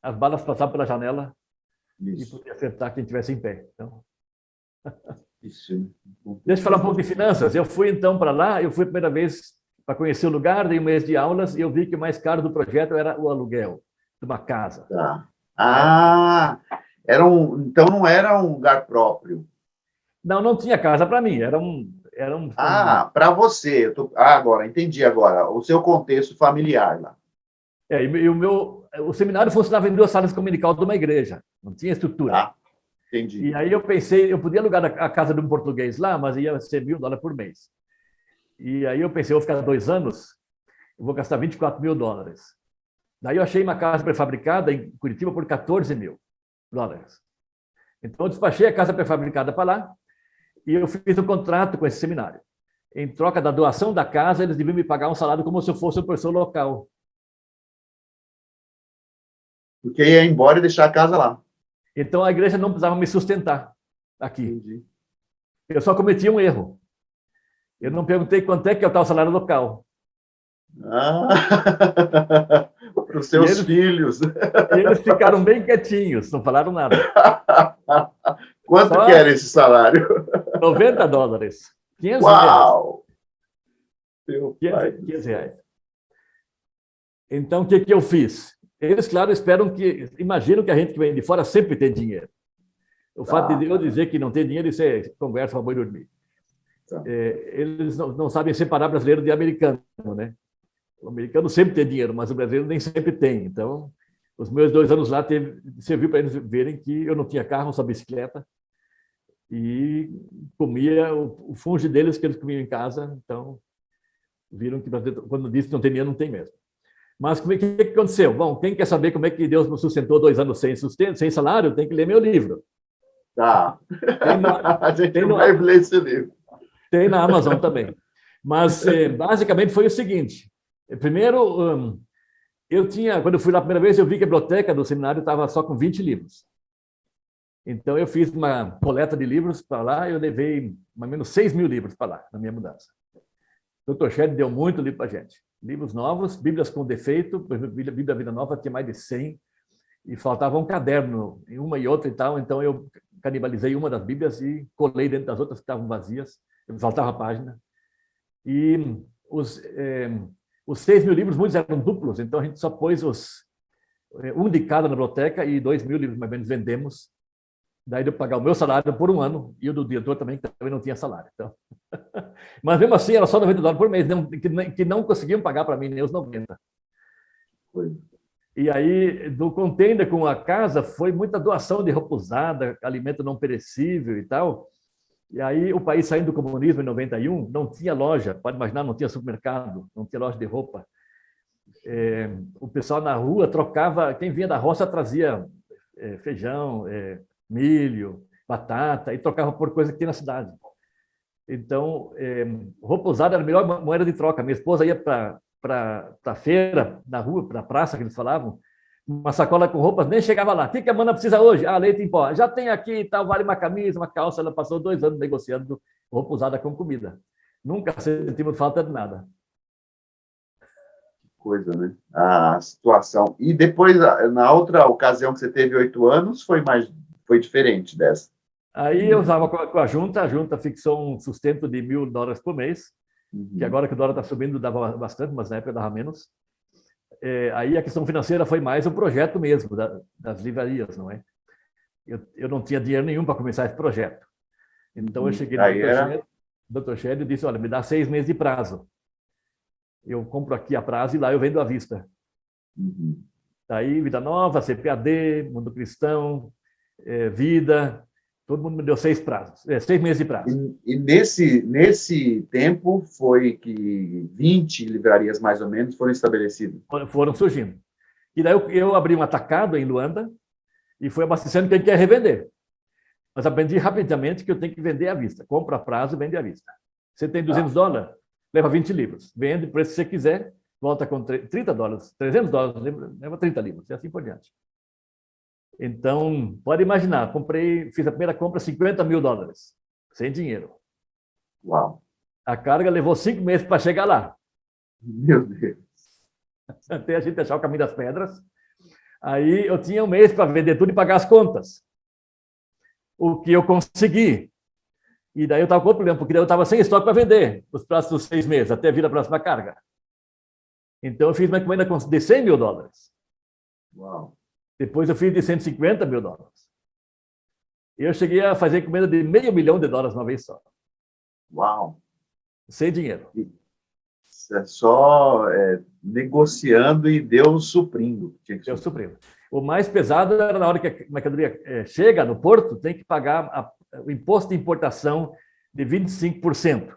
as balas passavam pela janela e podia acertar quem estivesse em pé. Então... Deixa eu falar um pouco de finanças. Eu fui então para lá, eu fui a primeira vez para conhecer o lugar, dei 1 mês de aulas e eu vi que o mais caro do projeto era o aluguel de uma casa. Então não era um lugar próprio. Não tinha casa para mim, era um para você. Agora, entendi agora. O seu contexto familiar lá. E o seminário funcionava em 2 salas comunical de uma igreja, não tinha estrutura. Entendi. E aí eu pensei, eu podia alugar a casa de um português lá, mas ia ser $1.000 por mês. E aí eu pensei, eu vou ficar 2 anos, eu vou gastar $24.000. Daí eu achei uma casa prefabricada em Curitiba por $14.000. Então eu despachei a casa prefabricada para lá e eu fiz um contrato com esse seminário. Em troca da doação da casa, eles deviam me pagar um salário como se eu fosse uma pessoa local. Porque ia embora e deixar a casa lá. Então a igreja não precisava me sustentar aqui. Entendi. Eu só cometi um erro. Eu não perguntei quanto é que está o salário local. Para os seus filhos. E eles ficaram bem quietinhos, não falaram nada. Quanto que era esse salário? $90. 500 Uau! reais. 500 reais. Então, o que eu fiz? Eles, claro, imaginam que a gente que vem de fora sempre tem dinheiro. O fato de eu dizer que não tem dinheiro, isso é conversa para boi dormir. Eles não sabem separar brasileiro de americano, né? O americano sempre tem dinheiro, mas o brasileiro nem sempre tem. Então, os meus 2 anos lá serviu para eles verem que eu não tinha carro, só bicicleta, e comia o fungo deles que eles comiam em casa. Então, viram que quando disse que não tem dinheiro, não tem mesmo. Mas o que aconteceu? Bom, quem quer saber como é que Deus me sustentou 2 anos sem sustento, sem salário, tem que ler meu livro. A gente vai ler esse livro. Tem na Amazon também. Mas, basicamente, foi o seguinte. Primeiro, quando eu fui lá a primeira vez, eu vi que a biblioteca do seminário estava só com 20 livros. Então, eu fiz uma coleta de livros para lá e eu levei mais ou menos 6.000 livros para lá, na minha mudança. O Dr. Shed deu muito livro para a gente. Livros novos, Bíblias com defeito, Bíblia da Vida Nova tinha mais de 100, e faltava um caderno em uma e outra e tal, então eu canibalizei uma das Bíblias e colei dentro das outras que estavam vazias, faltava página. E os 6.000 livros, muitos eram duplos, então a gente só pôs um de cada na biblioteca e 2.000 livros mais ou menos vendemos. Daí eu pagar o meu salário por 1 ano e o do diretor também, que também não tinha salário. Então... Mas mesmo assim, era só $90 por mês, que não conseguiam pagar para mim nem os 90. E aí, do contender com a casa, foi muita doação de roupa usada, alimento não perecível e tal. E aí, o país saindo do comunismo em 91, não tinha loja, pode imaginar, não tinha supermercado, não tinha loja de roupa. O pessoal na rua trocava, quem vinha da roça trazia feijão, milho, batata, e trocava por coisa que tinha na cidade. Então, roupa usada era a melhor moeda de troca. Minha esposa ia para a feira, na rua, para a praça, que eles falavam, uma sacola com roupas, nem chegava lá. O que a Amanda precisa hoje? Ah, leite em pó. Já tem aqui e tal, vale uma camisa, uma calça. Ela passou 2 anos negociando roupa usada com comida. Nunca sentimos falta de nada. Coisa, né? A situação. E depois, na outra ocasião que você teve 8 anos, foi diferente dessa. Aí eu usava com a junta fixou um sustento de $1.000 por mês, que agora que o dólar está subindo dava bastante, mas na época dava menos. Aí a questão financeira foi mais o projeto mesmo, das livrarias, não é? Eu não tinha dinheiro nenhum para começar esse projeto. Então eu cheguei no Dr. Shed e disse, olha, me dá 6 meses de prazo. Eu compro aqui a prazo e lá eu vendo à vista. Daí, Vida Nova, CPAD, Mundo Cristão, Vida, todo mundo me deu 6 meses de prazo. E nesse tempo foi que 20 livrarias, mais ou menos, foram estabelecidas? Foram surgindo. E daí eu abri um atacado em Luanda e fui abastecendo quem quer revender. Mas aprendi rapidamente que eu tenho que vender à vista. Compra a prazo e vende à vista. Você tem $200, leva 20 livros. Vende o preço que você quiser, volta com $30, $300, leva 30 livros, e assim por diante. Então, pode imaginar, fiz a primeira compra, $50 mil, sem dinheiro. Uau! A carga levou 5 meses para chegar lá. Meu Deus! Até a gente achar o caminho das pedras. Aí eu tinha 1 mês para vender tudo e pagar as contas. O que eu consegui. E daí eu estava com outro problema, porque daí eu estava sem estoque para vender nos próximos 6 meses, até vir a próxima carga. Então eu fiz uma encomenda de $100 mil. Uau! Depois eu fiz de $150 mil. Eu cheguei a fazer encomenda de $500 milhão uma vez só. Uau! Sem dinheiro. Só negociando e Deus suprindo. Deus suprindo. O mais pesado era na hora que a mercadoria chega no porto, tem que pagar o imposto de importação de 25%.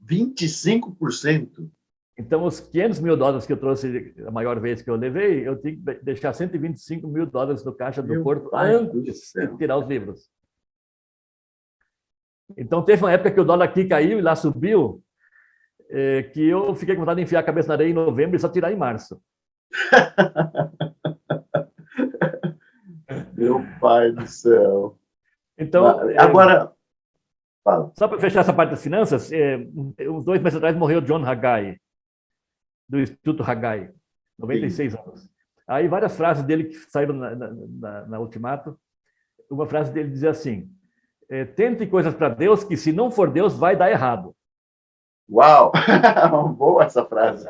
25%? Então, os $500 mil que eu trouxe a maior vez que eu levei, eu tinha que deixar $125 mil no caixa do porto antes de tirar os livros. Então, teve uma época que o dólar aqui caiu e lá subiu, que eu fiquei com vontade de enfiar a cabeça na areia em novembro e só tirar em março. Meu pai do céu. Então, agora, fala. Só para fechar essa parte das finanças, uns 2 meses atrás morreu John Haggai, do Instituto Haggai, 96 Sim. anos. Aí várias frases dele que saíram na Ultimato. Uma frase dele dizia assim: tente coisas para Deus que, se não for Deus, vai dar errado. Uau! Boa essa frase.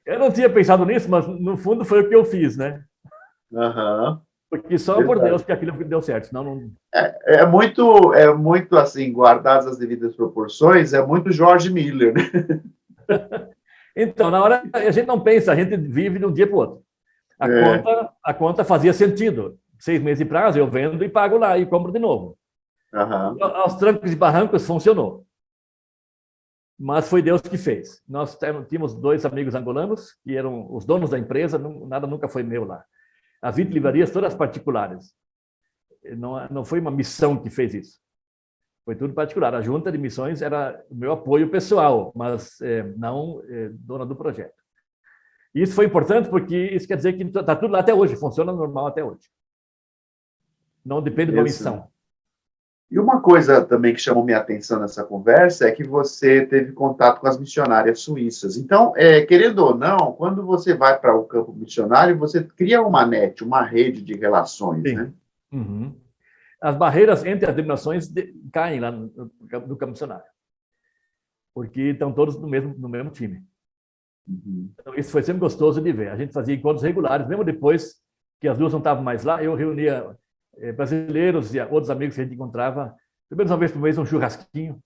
Eu não tinha pensado nisso, mas no fundo foi o que eu fiz, né? Porque só por Deus que aquilo deu certo, senão não... É muito assim, guardadas as devidas proporções, é muito George Miller, né? Então, na hora, a gente não pensa, a gente vive de um dia para o outro. A conta fazia sentido. 6 meses de prazo, eu vendo e pago lá e compro de novo. Aos trancos e barrancos, funcionou. Mas foi Deus que fez. Nós tínhamos 2 amigos angolanos, que eram os donos da empresa, nada nunca foi meu lá. As 20 livrarias, todas particulares. Não foi uma missão que fez isso. Foi tudo particular. A junta de missões era o meu apoio pessoal, mas não dona do projeto. E isso foi importante porque isso quer dizer que está tudo lá até hoje, funciona normal até hoje. Não depende de uma missão. E uma coisa também que chamou minha atenção nessa conversa é que você teve contato com as missionárias suíças. Então, querendo ou não, quando você vai para o campo missionário, você cria uma rede de relações, Sim. né? Uhum. As barreiras entre as denominações caem lá no campo missionário, porque estão todos no mesmo time. Então, isso foi sempre gostoso de ver. A gente fazia encontros regulares, mesmo depois que as duas não estavam mais lá, eu reunia brasileiros e outros amigos que a gente encontrava, pelo menos uma vez por mês, um churrasquinho,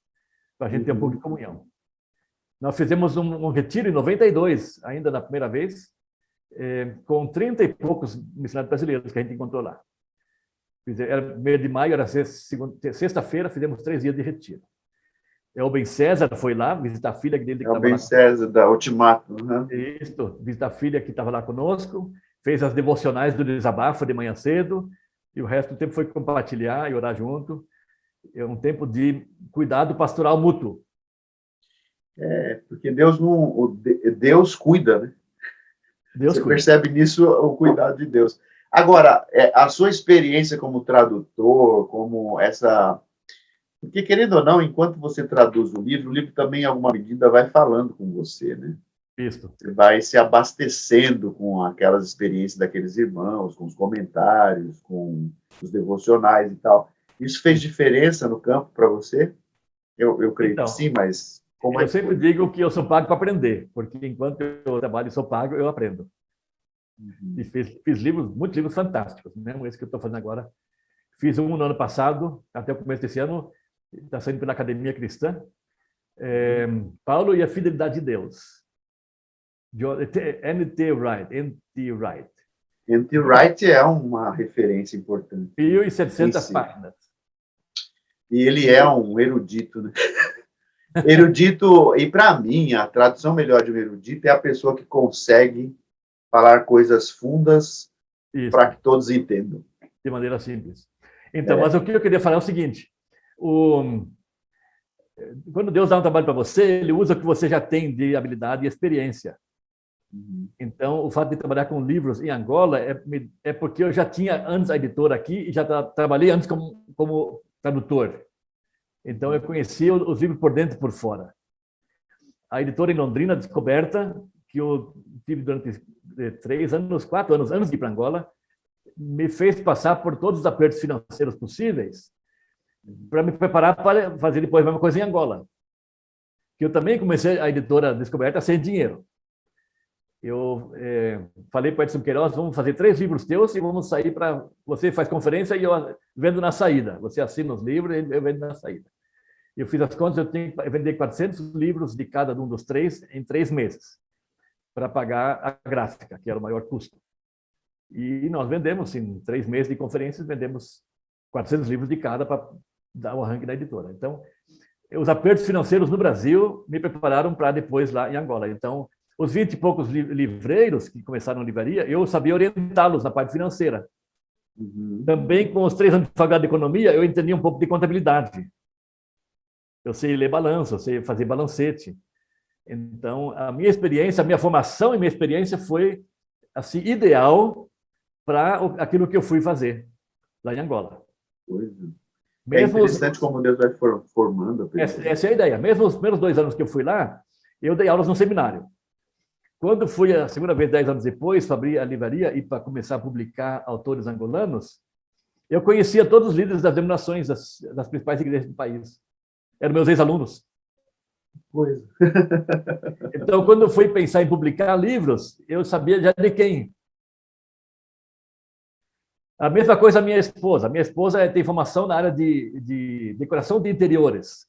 para a gente ter um pouco de comunhão. Nós fizemos um retiro em 92, ainda na primeira vez, com 30 e poucos missionários brasileiros que a gente encontrou lá. Era 1º de maio, era sexta-feira, fizemos 3 dias de retiro. O Ben César foi lá visitar a filha dele. O Ben César, da Ultimato. Isso, visitar a filha que estava lá conosco, fez as devocionais do desabafo de manhã cedo, e o resto do tempo foi compartilhar e orar junto. É um tempo de cuidado pastoral mútuo. Porque Deus cuida, né? Deus Você cuida. percebe nisso o cuidado de Deus. Agora, a sua experiência como tradutor, como essa... Porque, querendo ou não, enquanto você traduz o livro também, em alguma medida, vai falando com você, né? Isso. Você vai se abastecendo com aquelas experiências daqueles irmãos, com os comentários, com os devocionais e tal. Isso fez diferença no campo para você? Eu creio que Então, sim, mas como é eu que sempre foi? digo que eu sou pago para aprender, porque enquanto eu trabalho e sou pago, eu aprendo. E fiz livros, muitos livros fantásticos, mesmo esse que eu estou fazendo agora. Fiz um no ano passado, até o começo desse ano, está saindo pela Academia Cristã. Paulo e a Fidelidade de Deus. N.T. Wright. N.T. Wright é uma referência importante. 1.700 páginas. E ele é um erudito, né? Erudito, e para mim, a tradução melhor de um erudito é a pessoa que consegue falar coisas fundas para que todos entendam. De maneira simples. Então, mas o que eu queria falar é o seguinte: quando Deus dá um trabalho para você, ele usa o que você já tem de habilidade e experiência. Então, o fato de trabalhar com livros em Angola é porque eu já tinha antes a editora aqui e já trabalhei antes como tradutor. Então, eu conhecia os livros por dentro e por fora. A editora em Londrina, Descoberta, que eu tive durante 3 anos, 4 anos antes de ir para Angola, me fez passar por todos os apertos financeiros possíveis para me preparar para fazer depois a mesma coisa em Angola. Que eu também comecei a editora Descoberta sem dinheiro. Eu falei para o Edson Queiroz, vamos fazer 3 livros teus e vamos sair para... Você faz conferência e eu vendo na saída. Você assina os livros e eu vendo na saída. Eu fiz as contas, eu tenho que vender 400 livros de cada um dos 3 em 3 meses para pagar a gráfica, que era o maior custo. E nós vendemos, em 3 meses de conferências, vendemos 400 livros de cada para dar o arranque da editora. Então, os apertos financeiros no Brasil me prepararam para depois lá em Angola. Então, os 20 e poucos livreiros que começaram a livraria, eu sabia orientá-los na parte financeira. Também, com os 3 anos de faculdade de economia, eu entendia um pouco de contabilidade. Eu sei ler balanço, eu sei fazer balancete. Então, a minha experiência, a minha formação e minha experiência foi assim ideal para aquilo que eu fui fazer lá em Angola. É interessante como Deus vai formando a pessoa. Essa é a ideia. Mesmo os primeiros 2 anos que eu fui lá, eu dei aulas no seminário. Quando fui a segunda vez, 10 anos depois, para abrir a livraria e para começar a publicar autores angolanos, eu conhecia todos os líderes das denominações das principais igrejas do país. Eram meus ex-alunos. Então, quando eu fui pensar em publicar livros, eu sabia já de quem. A mesma coisa a minha esposa. A minha esposa tem formação na área de decoração de interiores.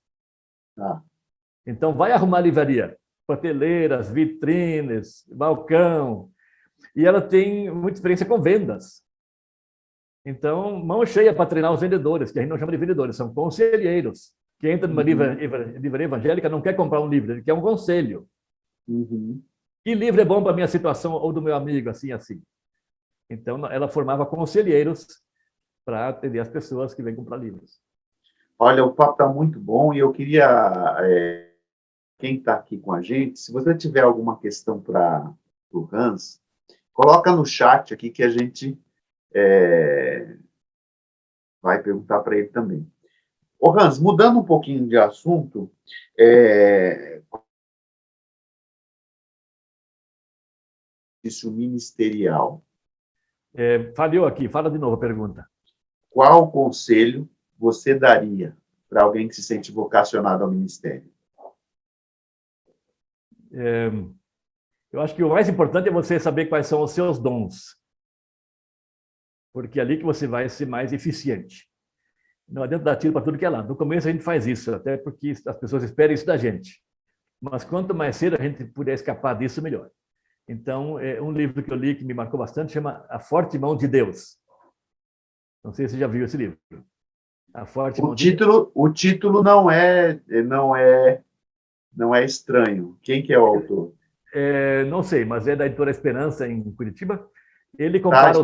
Então, vai arrumar livraria. Prateleiras, vitrines, balcão. E ela tem muita experiência com vendas. Então, mão cheia para treinar os vendedores, que a gente não chama de vendedores, são conselheiros. Que entra numa livraria evangélica, não quer comprar um livro, ele quer um conselho. Que livro é bom para a minha situação ou do meu amigo, assim, assim. Então, ela formava conselheiros para atender as pessoas que vêm comprar livros. Olha, o papo está muito bom e eu queria... quem está aqui com a gente, se você tiver alguma questão para o Hans, coloca no chat aqui que a gente vai perguntar para ele também. Ô Hans, mudando um pouquinho de assunto, isso ministerial. Falhou aqui, fala de novo a pergunta. Qual conselho você daria para alguém que se sente vocacionado ao ministério? Eu acho que o mais importante é você saber quais são os seus dons. Porque é ali que você vai ser mais eficiente. Não adianta dar tiro para tudo que é lado. No começo a gente faz isso, até porque as pessoas esperam isso da gente. Mas quanto mais cedo a gente puder escapar disso, melhor. Então, um livro que eu li que me marcou bastante chama A Forte Mão de Deus. Não sei se você já viu esse livro. A Forte Mão de Deus. O título não é estranho. Quem que é o autor? Não sei, mas é da editora Esperança, em Curitiba. Ele compara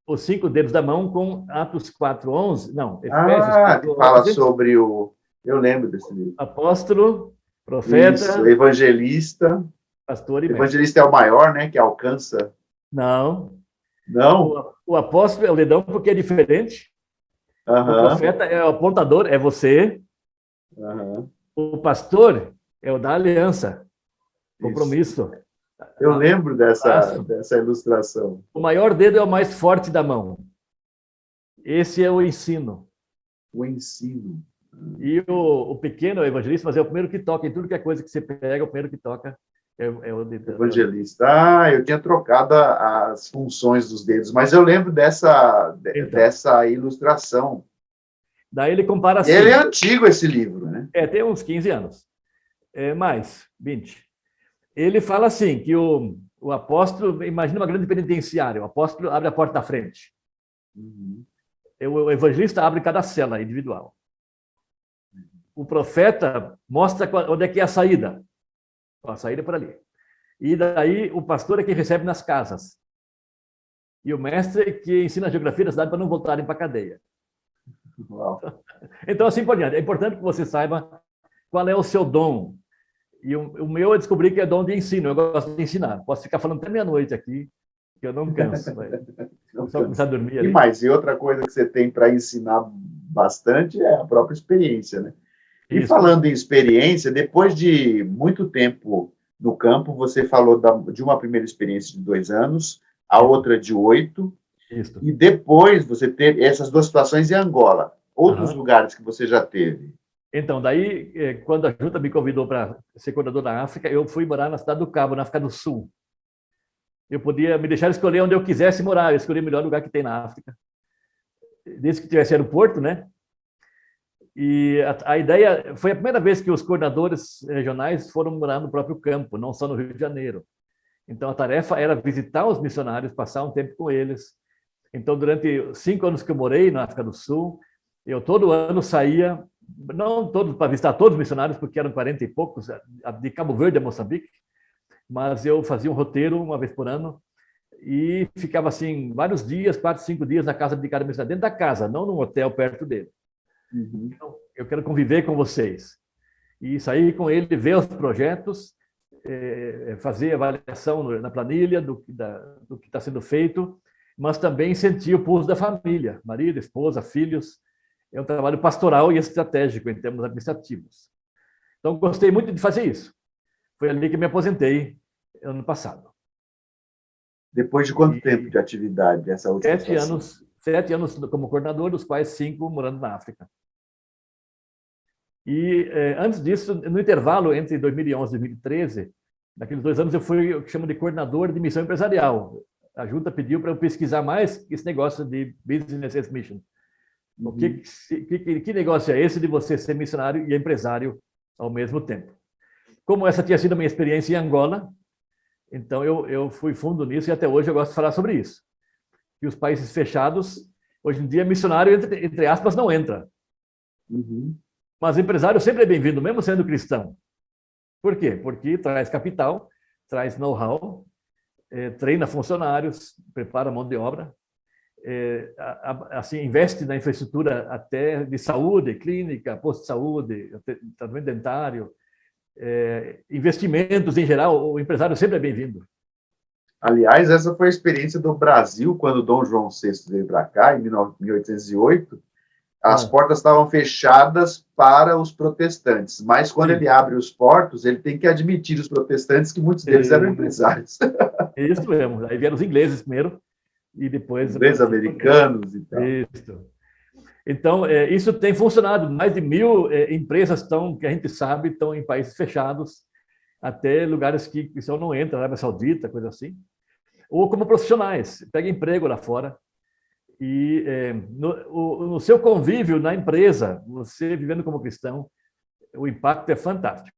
os 5 dedos da mão com Atos 4:11. Não, Efésios 4:11. Fala sobre o... Eu lembro desse livro. Apóstolo, profeta... Isso, evangelista. Pastor e O mestre. evangelista é o maior, né? Que alcança. Não. Não? O apóstolo é o dedão porque é diferente. O Aham. profeta é o apontador, é você. Aham. O pastor é o da aliança, Isso. compromisso. Eu lembro dessa, Abraço. dessa ilustração. O maior dedo é o mais forte da mão. Esse é o ensino. O ensino. E o pequeno é o evangelista, mas é o primeiro que toca. Em tudo que é coisa que você pega, o primeiro que toca é o dedo. Evangelista. Ah, eu tinha trocado as funções dos dedos, mas eu lembro dessa, Então, dessa ilustração. daí ele compara E assim. ele é antigo, esse livro, né? Tem uns 15 anos. Mais, 20. Ele fala assim, que o apóstolo, imagina uma grande penitenciária, o apóstolo abre a porta da frente. Uhum. O evangelista abre cada cela individual. O profeta mostra onde é que é a saída. A saída é por ali. E daí o pastor é quem recebe nas casas. E o mestre é que ensina a geografia da cidade para não voltarem para a cadeia. Uau. Então, assim por diante. É importante que você saiba qual é o seu dom. E o meu eu descobri que é dom de ensino. Eu gosto de ensinar. Posso ficar falando até meia-noite aqui, que eu não canso. Só começar a dormir E ali. mais, e outra coisa que você tem para ensinar bastante é a própria experiência, né? E Isso. falando em experiência, depois de muito tempo no campo, você falou de uma primeira experiência de 2 anos, a outra de 8, Isso. e depois você teve essas 2 situações em Angola. Outros lugares que você já teve? Então, daí, quando a junta me convidou para ser coordenador da África, eu fui morar na cidade do Cabo, na África do Sul. Eu podia me deixar escolher onde eu quisesse morar, eu escolhi o melhor lugar que tem na África. Desde que tivesse aeroporto, né? E a ideia foi a primeira vez que os coordenadores regionais foram morar no próprio campo, não só no Rio de Janeiro. Então, a tarefa era visitar os missionários, passar um tempo com eles. Então, durante 5 anos que eu morei na África do Sul, eu todo ano saía, não todos para visitar todos os missionários, porque eram 40 e poucos, de Cabo Verde a Moçambique, mas eu fazia um roteiro uma vez por ano e ficava assim vários dias, 4, 5 dias na casa de cada missionário, dentro da casa, não num hotel perto dele. Uhum. Então, eu quero conviver com vocês. E sair com ele, ver os projetos, fazer avaliação na planilha do que está sendo feito, mas também sentir o pulso da família, marido, esposa, filhos. É um trabalho pastoral e estratégico em termos administrativos. Então, gostei muito de fazer isso. Foi ali que me aposentei ano passado. Depois de quanto tempo de atividade essa última 7 anos, 7 anos como coordenador, dos quais 5 morando na África. E antes disso, no intervalo entre 2011 e 2013, naqueles 2 anos eu fui o que chama de coordenador de missão empresarial. A junta pediu para eu pesquisar mais esse negócio de Business as Mission. Uhum. Que negócio é esse de você ser missionário e empresário ao mesmo tempo? Como essa tinha sido a minha experiência em Angola, então eu fui fundo nisso e até hoje eu gosto de falar sobre isso. E os países fechados, hoje em dia, missionário, entre aspas, não entra. Uhum. Mas empresário sempre é bem-vindo, mesmo sendo cristão. Por quê? Porque traz capital, traz know-how, treina funcionários, prepara mão de obra, assim, investe na infraestrutura até de saúde, clínica, posto de saúde, tratamento dentário, investimentos em geral, o empresário sempre é bem-vindo. Aliás, essa foi a experiência do Brasil quando Dom João VI veio para cá, em 1808. As portas estavam fechadas para os protestantes, mas quando ele abre os portos, ele tem que admitir os protestantes, que muitos deles eram empresários. Isso mesmo. Aí vieram os ingleses primeiro, e depois... Ingleses, americanos e tal. Isso. Então, isso tem funcionado. Mais de 1.000 empresas que a gente sabe, estão em países fechados, até lugares que o pessoal não entra, Arábia Saudita, coisa assim. Ou como profissionais, pega emprego lá fora. E no seu convívio na empresa, você vivendo como cristão, o impacto é fantástico.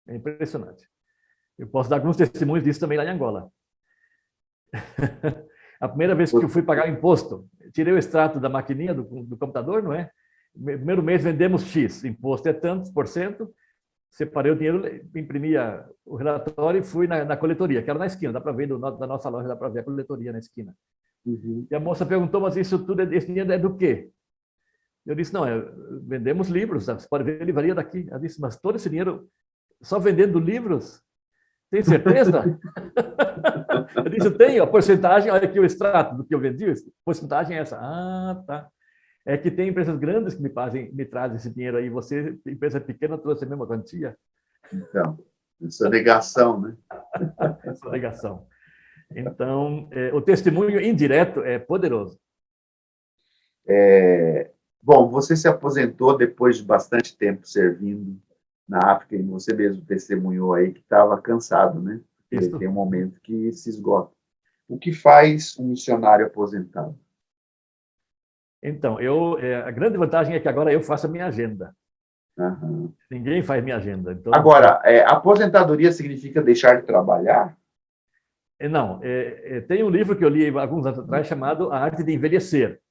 É impressionante. Eu posso dar alguns testemunhos disso também lá em Angola. A primeira vez que eu fui pagar o imposto, tirei o extrato da maquininha do computador, não é? Primeiro mês vendemos X, imposto é tantos por cento, separei o dinheiro, imprimia o relatório e fui na coletoria, que era na esquina, dá para ver da nossa loja, dá para ver a coletoria na esquina. Uhum. E a moça perguntou, mas isso tudo, esse dinheiro é do quê? Eu disse, não, vendemos livros, você pode ver a livraria daqui. Ela disse, mas todo esse dinheiro, só vendendo livros? Tem certeza? Eu disse, eu tenho a porcentagem, olha aqui o extrato do que eu vendi, a porcentagem é essa. Ah, tá. É que tem empresas grandes que me trazem esse dinheiro aí, você, empresa pequena, trouxe a mesma quantia. Então, essa negação, né? Essa alegação. Então, o testemunho indireto é poderoso. Bom, você se aposentou depois de bastante tempo servindo na África, e você mesmo testemunhou aí que estava cansado, né? Porque Isso. tem um momento que se esgota. O que faz um missionário aposentado? Então, a grande vantagem é que agora eu faço a minha agenda. Aham. Ninguém faz minha agenda. Então, Agora, aposentadoria significa deixar de trabalhar? não, tem um livro que eu li alguns anos atrás chamado A Arte de Envelhecer,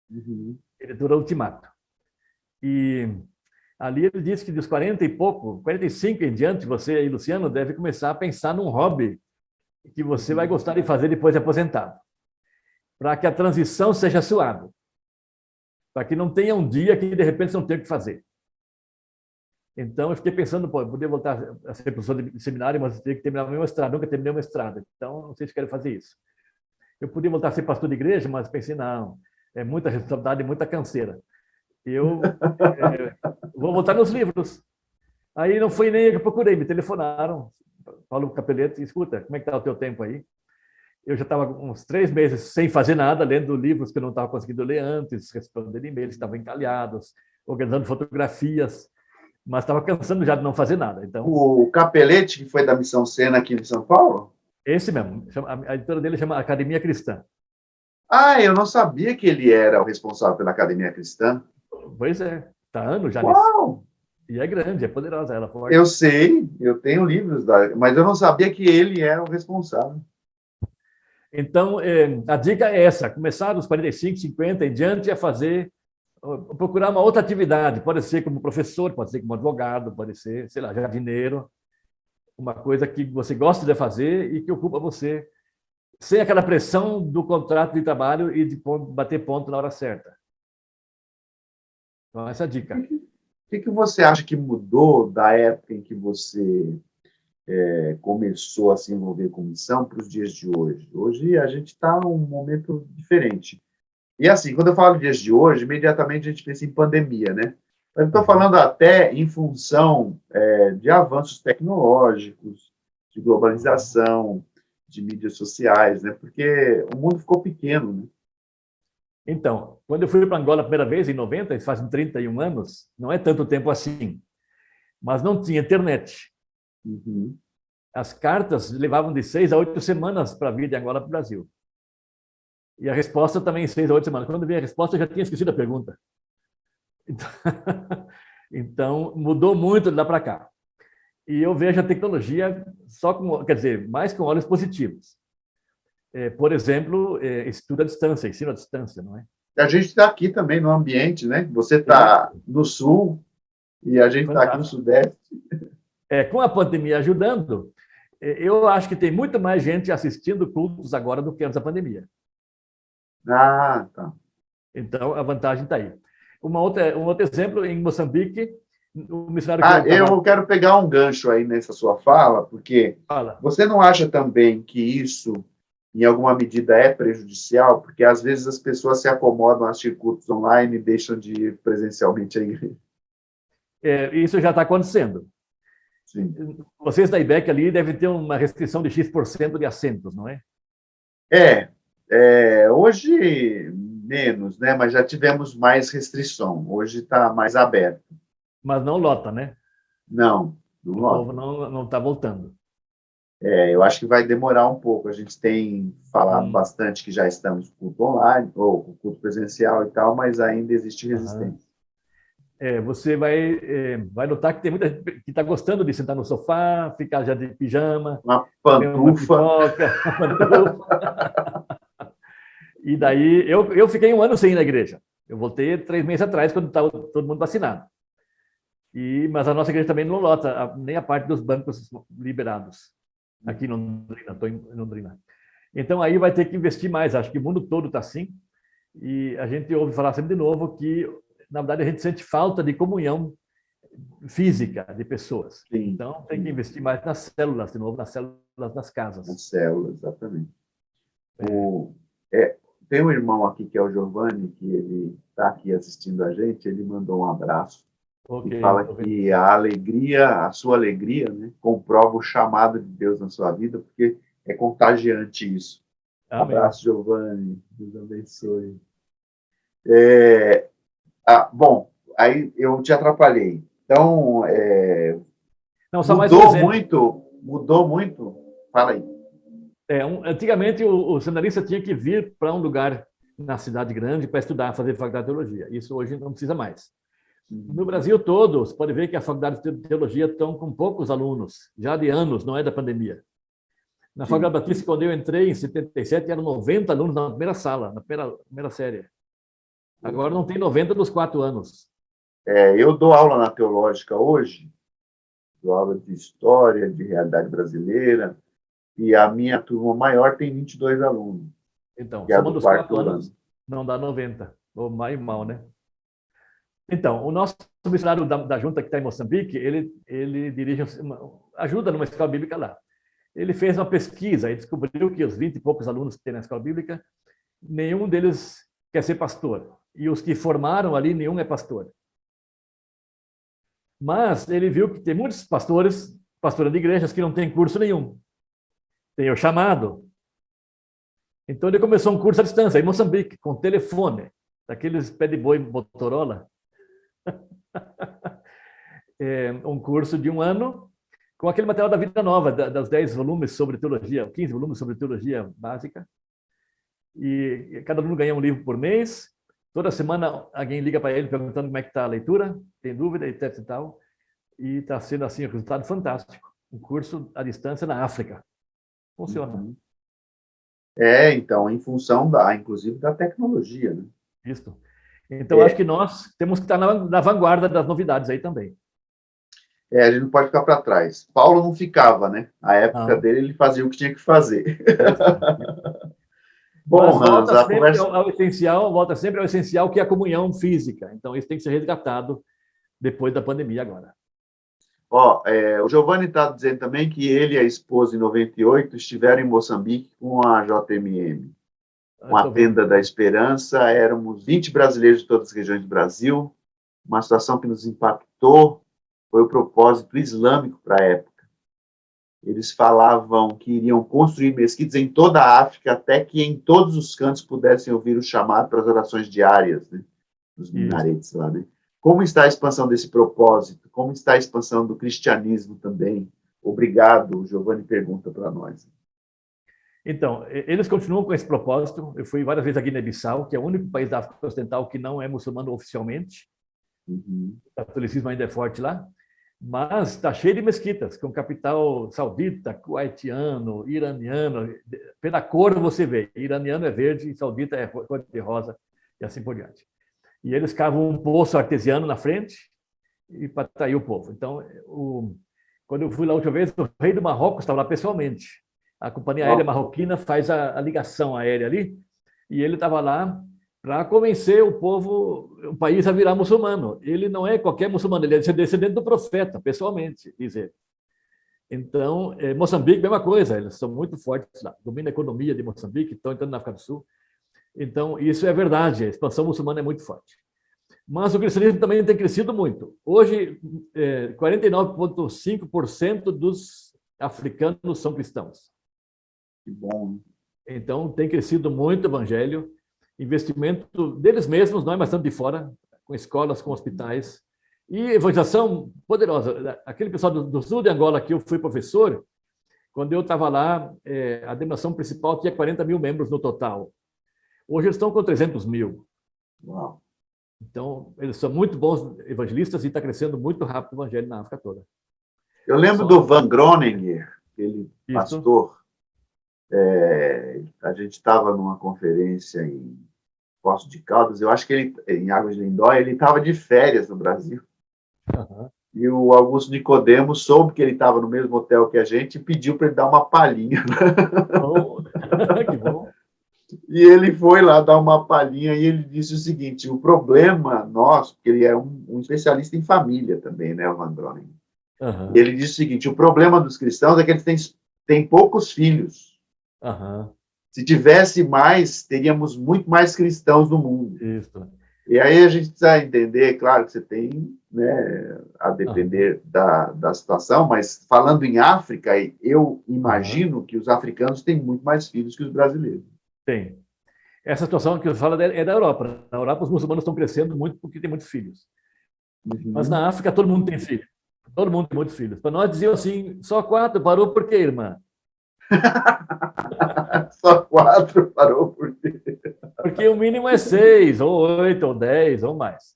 Uhum. editora Ultimato. E ali ele diz que dos 40 e pouco, 45 em diante, você aí, Luciano, deve começar a pensar num hobby que você vai gostar de fazer depois de aposentado, para que a transição seja suave, para que não tenha um dia que de repente você não tenha o que fazer. Então, eu fiquei pensando, pô, eu podia voltar a ser professor de seminário, mas eu teria que terminar o meu mestrado, nunca terminei o mestrado, então não sei se quero fazer isso. Eu podia voltar a ser pastor de igreja, mas pensei, não, é muita responsabilidade, muita canseira. Eu vou voltar nos livros. Aí não foi nem eu que procurei, me telefonaram, Paulo Capelletti, escuta, como é que está o teu tempo aí? Eu já estava uns 3 meses sem fazer nada, lendo livros que eu não estava conseguindo ler antes, respondendo e-mails que estavam encalhados, organizando fotografias, mas estava cansando já de não fazer nada. Então, O Capelletti, que foi da Missão Sena aqui em São Paulo? esse mesmo, a editora dele chama Academia Cristã. Ah, eu não sabia que ele era o responsável pela Academia Cristã. Pois é, está anos já nisso. Uau! E é grande, é poderosa, ela é forte. Eu sei, eu tenho livros, mas eu não sabia que ele era o responsável. Então, a dica é essa, começar dos 45, 50 em diante a procurar uma outra atividade, pode ser como professor, pode ser como advogado, pode ser, sei lá, jardineiro, uma coisa que você gosta de fazer e que ocupa você, sem aquela pressão do contrato de trabalho e de bater ponto na hora certa. Então, essa é a dica. O que você acha que mudou da época em que você começou a se envolver com missão para os dias de hoje? Hoje a gente está num momento diferente. E assim, quando eu falo dias de hoje, imediatamente a gente pensa em pandemia, né? Mas eu estou falando até em função de avanços tecnológicos, de globalização, de mídias sociais, né? Porque o mundo ficou pequeno, né? Então, quando eu fui para Angola a primeira vez, em 90, fazem 31 anos, não é tanto tempo assim, mas não tinha internet. Uhum. As cartas levavam de 6 a 8 semanas para vir de Angola para o Brasil. E a resposta também em 6 a 8 semanas. Quando veio a resposta, eu já tinha esquecido a pergunta. Então mudou muito de lá para cá. E eu vejo a tecnologia só com, quer dizer, mais com olhos positivos. Por exemplo, estudo à distância, ensino à distância, não é? A gente está aqui também no ambiente, né? Você está no sul e a gente está aqui no sudeste. Com a pandemia ajudando, eu acho que tem muito mais gente assistindo cultos agora do que antes da pandemia. Ah, tá. Então, a vantagem está aí. Um outro exemplo, em Moçambique, o missionário que eu quero pegar um gancho aí nessa sua fala, porque você não acha também que isso, em alguma medida, é prejudicial? Porque, às vezes, as pessoas se acomodam a assistir cultos online e deixam de ir presencialmente à igreja. Isso já está acontecendo. Sim. Vocês da IBEC ali devem ter uma restrição de X% de assentos, não é? Hoje menos, né? Mas já tivemos mais restrição. Hoje está mais aberto. Mas não lota, né? Não lota. O povo não está voltando. Eu acho que vai demorar um pouco. A gente tem falado bastante que já estamos com culto online, ou com culto presencial e tal, mas ainda existe resistência. Você vai notar que tem muita gente que está gostando de sentar no sofá, ficar já de pijama, uma pantufa. Uma pantufa. E daí, eu fiquei 1 ano sem ir na igreja. Eu voltei 3 meses atrás, quando estava todo mundo vacinado. Mas a nossa igreja também não lota, nem a parte dos bancos liberados. Aqui em Londrina, estou em Londrina. Então, aí vai ter que investir mais. Acho que o mundo todo está assim. E a gente ouve falar sempre de novo que, na verdade, a gente sente falta de comunhão física de pessoas. Sim, Então, tem que investir mais nas células, de novo, nas células das casas. nas células, exatamente. É. Tem um irmão aqui, que é o Giovanni, que ele está aqui assistindo a gente, ele mandou um abraço Ok, e fala tô que vendo. a sua alegria, né, comprova o chamado de Deus na sua vida, porque é contagiante isso. Amém. Abraço, Giovanni. Deus abençoe. Bom, aí eu te atrapalhei. Então, Não, só mais um exemplo. mudou muito. Fala aí. Antigamente, o seminarista tinha que vir para um lugar na cidade grande para estudar, fazer faculdade de teologia. Isso hoje não precisa mais. No Brasil todo, você pode ver que as faculdades de teologia estão com poucos alunos, já de anos, não é da pandemia. Na Sim. Faculdade Batista, quando eu entrei, em 77, eram 90 alunos na primeira sala, na primeira série. Agora não tem 90 dos 4 anos. Eu dou aula na teológica hoje, dou aula de história, de realidade brasileira, e a minha turma maior tem 22 alunos, Então, que é a do somando os 4 quarto ano. anos, não dá 90, ou mais mal, né? Então, o nosso missionário da junta que está em Moçambique, ele dirige, ajuda numa escola bíblica lá. Ele fez uma pesquisa e descobriu que os 20 e poucos alunos que tem na escola bíblica, nenhum deles quer ser pastor. E os que formaram ali, nenhum é pastor. Mas ele viu que tem muitos pastores, pastorando de igrejas, que não têm curso nenhum. Tem o chamado. Então ele começou um curso à distância, em Moçambique, com telefone, daqueles pé de boi Motorola. Um curso de 1 ano, com aquele material da Vida Nova, das 10 volumes sobre teologia, 15 volumes sobre teologia básica. E cada aluno ganha um livro por mês. Toda semana alguém liga para ele perguntando como é que está a leitura, tem dúvida, etc e tal. E está sendo assim um resultado fantástico. Um curso à distância na África. Funciona. Uhum. Então, em função inclusive da tecnologia, né? Isso. Então, acho que nós temos que estar na vanguarda das novidades aí também. A gente não pode ficar para trás. Paulo não ficava, né? A época dele, ele fazia o que tinha que fazer. Bom, Mas Hans, a conversa... volta sempre ao essencial, que é a comunhão física. Então, isso tem que ser resgatado depois da pandemia agora. O Giovanni está dizendo também que ele e a esposa, em 98, estiveram em Moçambique com a JMM, com a Tenda da Esperança. Éramos 20 brasileiros de todas as regiões do Brasil, uma situação que nos impactou, foi o propósito islâmico para a época. Eles falavam que iriam construir mesquitas em toda a África, até que em todos os cantos pudessem ouvir o chamado para as orações diárias, né? Os minaretes lá, né? Como está a expansão desse propósito? Como está a expansão do cristianismo também? Obrigado, o Giovanni pergunta para nós. Então, eles continuam com esse propósito. Eu fui várias vezes a Guiné-Bissau, que é o único país da África Ocidental que não é muçulmano oficialmente. Uhum. O catolicismo ainda é forte lá. Mas está cheio de mesquitas, com capital saudita, kuwaitiano, iraniano. Pela cor você vê, iraniano é verde, saudita é cor de rosa, e assim por diante. E eles cavam um poço artesiano na frente e para atrair o povo. Então, quando eu fui lá a última vez, o rei do Marrocos estava lá pessoalmente. A companhia aérea marroquina faz a ligação aérea ali, e ele estava lá para convencer o povo, o país a virar muçulmano. Ele não é qualquer muçulmano, ele é descendente do profeta, pessoalmente, diz ele. Então, Moçambique, mesma coisa, eles são muito fortes lá, dominam a economia de Moçambique, estão entrando na África do Sul. Então, isso é verdade, a expansão muçulmana é muito forte. Mas o cristianismo também tem crescido muito. Hoje, 49,5% dos africanos são cristãos. Que bom. Então, tem crescido muito o evangelho. Investimento deles mesmos, não é mais tanto de fora, com escolas, com hospitais, e evangelização poderosa. Aquele pessoal do sul de Angola, que eu fui professor, quando eu estava lá, a denominação principal tinha 40 mil membros no total. Hoje eles estão com 300 mil. Uau. Então, eles são muito bons evangelistas e está crescendo muito rápido o evangelho na África toda. Eu lembro do Van Groninger, aquele pastor. A gente estava numa conferência em Poços de Caldas, eu acho que ele, em Águas de Lindóia, ele estava de férias no Brasil. Uhum. E o Augusto Nicodemo soube que ele estava no mesmo hotel que a gente e pediu para ele dar uma palhinha. Oh, que bom. E ele foi lá dar uma palhinha e ele disse o seguinte: o problema nosso, porque ele é um especialista em família também, né, o Van Groningen. Aham, Ele disse o seguinte: o problema dos cristãos é que eles têm poucos filhos. aham, Se tivesse mais, teríamos muito mais cristãos no mundo. isso. E aí a gente precisa entender, claro que você tem, né, a Aham, depender da situação, mas falando em África, eu aham, imagino que os africanos têm muito mais filhos que os brasileiros. tem. Essa situação que eu falo é da Europa, né? Na Europa, os muçulmanos estão crescendo muito porque tem muitos filhos. Mas Uhum. na África, todo mundo tem filho. Todo mundo tem muitos filhos. Para nós diziam assim, só 4, parou por quê, irmã? Só 4 parou por ter. Porque o mínimo é 6, ou 8, ou 10, ou mais.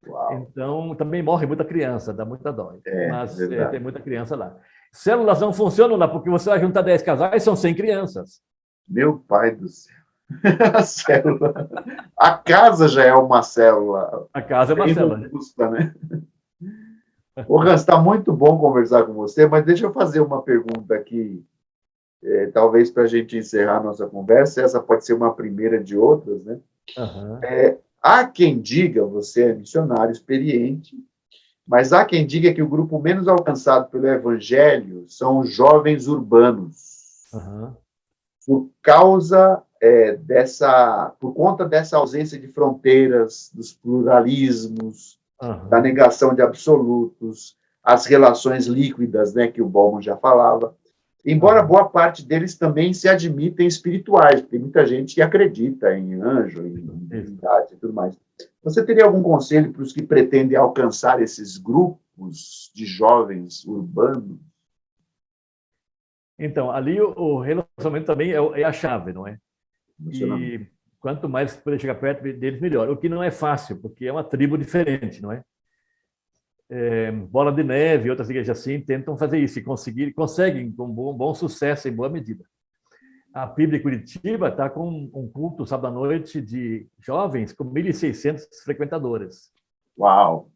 Uau, Então, também morre muita criança, dá muita dó. Mas tem verdade. muita criança lá. Células não funcionam lá, porque você vai juntar 10 casais, são 100 crianças. Meu pai do céu. A célula. A casa já é uma célula A casa é uma bem célula, né? robusta, né? Ô, Hans, está muito bom conversar com você, mas deixa eu fazer uma pergunta aqui, talvez para a gente encerrar a nossa conversa. Essa pode ser uma primeira de outras, né? Aham, Há quem diga, você é missionário experiente, mas há quem diga que o grupo menos alcançado pelo evangelho são os jovens urbanos, aham, por causa por conta dessa ausência de fronteiras, dos pluralismos, da aham. negação de absolutos, as relações líquidas, né, que o Bauman já falava. Embora Aham. boa parte deles também se admitem espirituais, tem muita gente que acredita em anjo, em Isso. divindade e tudo mais. Você teria algum conselho para os que pretendem alcançar esses grupos de jovens urbanos? Então, ali o relacionamento também é a chave, não é? Emocionamento. E quanto mais poder chegar perto deles, melhor. O que não é fácil, porque é uma tribo diferente, não é? Bola de Neve e outras igrejas assim tentam fazer isso e conseguem com bom sucesso em boa medida. A PIB de Curitiba está com um culto sábado à noite de jovens com 1.600 frequentadores. Uau!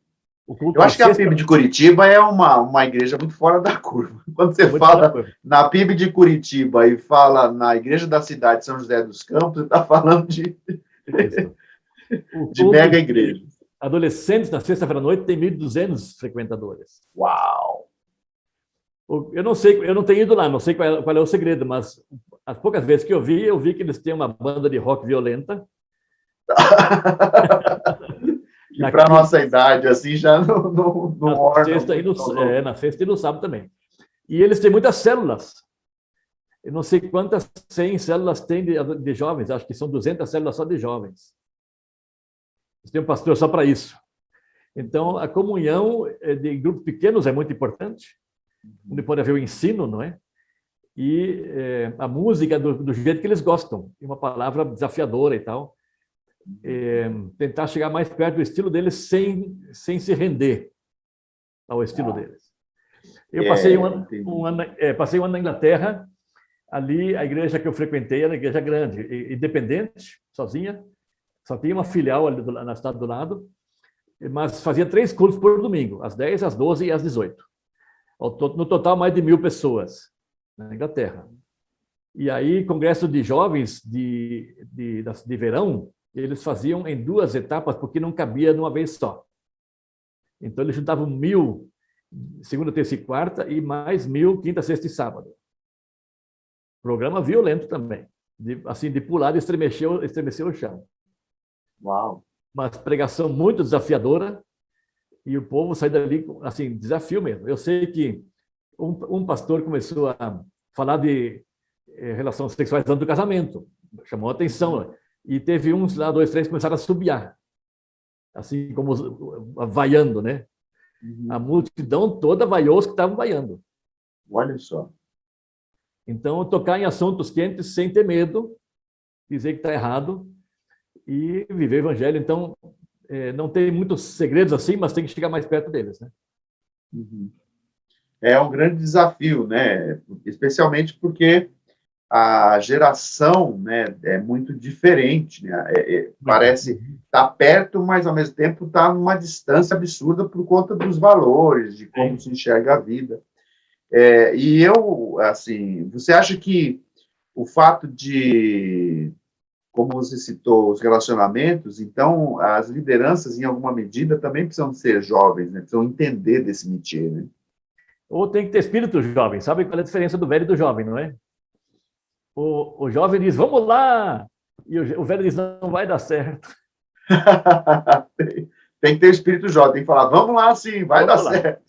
O culto Eu de acho que a sexta PIB de Curitiba é uma igreja muito fora da curva. Quando é você muito fora da fala curva. na PIB de Curitiba e fala na igreja da cidade de São José dos Campos, você está falando Isso. O de culto mega de igreja. adolescentes na sexta-feira à noite tem 1.200 frequentadores. Uau! Eu não sei, eu não tenho ido lá, não sei qual é o segredo, mas as poucas vezes que eu vi que eles têm uma banda de rock violenta. Que Na para quinta, nossa idade, assim, já não na orna sexta, muito ao novo. na sexta e no sábado também. E eles têm muitas células. Eu não sei quantas 100 células tem de jovens, acho que são 200 células só de jovens. Eles têm um pastor só para isso. Então, a comunhão de grupos pequenos é muito importante, onde pode haver o ensino, não é? E a música do jeito que eles gostam, e uma palavra desafiadora e tal. Tentar chegar mais perto do estilo deles sem se render ao estilo Ah, deles. Eu passei entendi. passei um ano na Inglaterra. Ali, a igreja que eu frequentei era uma igreja grande, independente, sozinha. Só tinha uma filial ali na cidade do lado, mas fazia 3 cultos por domingo, às 10, às 12 e às 18. No total, mais de 1.000 pessoas na Inglaterra. E aí, congresso de jovens de verão, eles faziam em 2 etapas, porque não cabia de uma vez só. Então, eles juntavam 1.000 segunda, terça e quarta, e mais 1.000 quinta, sexta e sábado. Programa violento também, de pular e estremecer o chão. Uau! Mas pregação muito desafiadora, e o povo sai dali, assim, desafio mesmo. Eu sei que um pastor começou a falar de relações sexuais antes do casamento, chamou a atenção, e teve uns lá, 2, 3, começaram a subiar, assim como vaiando, né? A Uhum. multidão toda vaiou os que estavam vaiando. Olha só. Então, tocar em assuntos quentes sem ter medo, dizer que está errado e viver o evangelho. Então, não tem muitos segredos assim, mas tem que chegar mais perto deles, né? Uhum. É um grande desafio, né? Especialmente porque a geração, né, é muito diferente, né? Muito. Parece estar perto, mas ao mesmo tempo está numa distância absurda por conta dos valores, de como Sim. se enxerga a vida. Assim, você acha que o fato de como você citou, os relacionamentos, então as lideranças, em alguma medida, também precisam ser jovens, né? Precisam entender desse métier, né? Ou tem que ter espírito jovem. Sabe qual é a diferença do velho e do jovem, não é? O jovem diz, vamos lá! E o velho diz, não vai dar certo. Tem que ter espírito jovem, tem que falar, vamos lá sim, vai dar certo.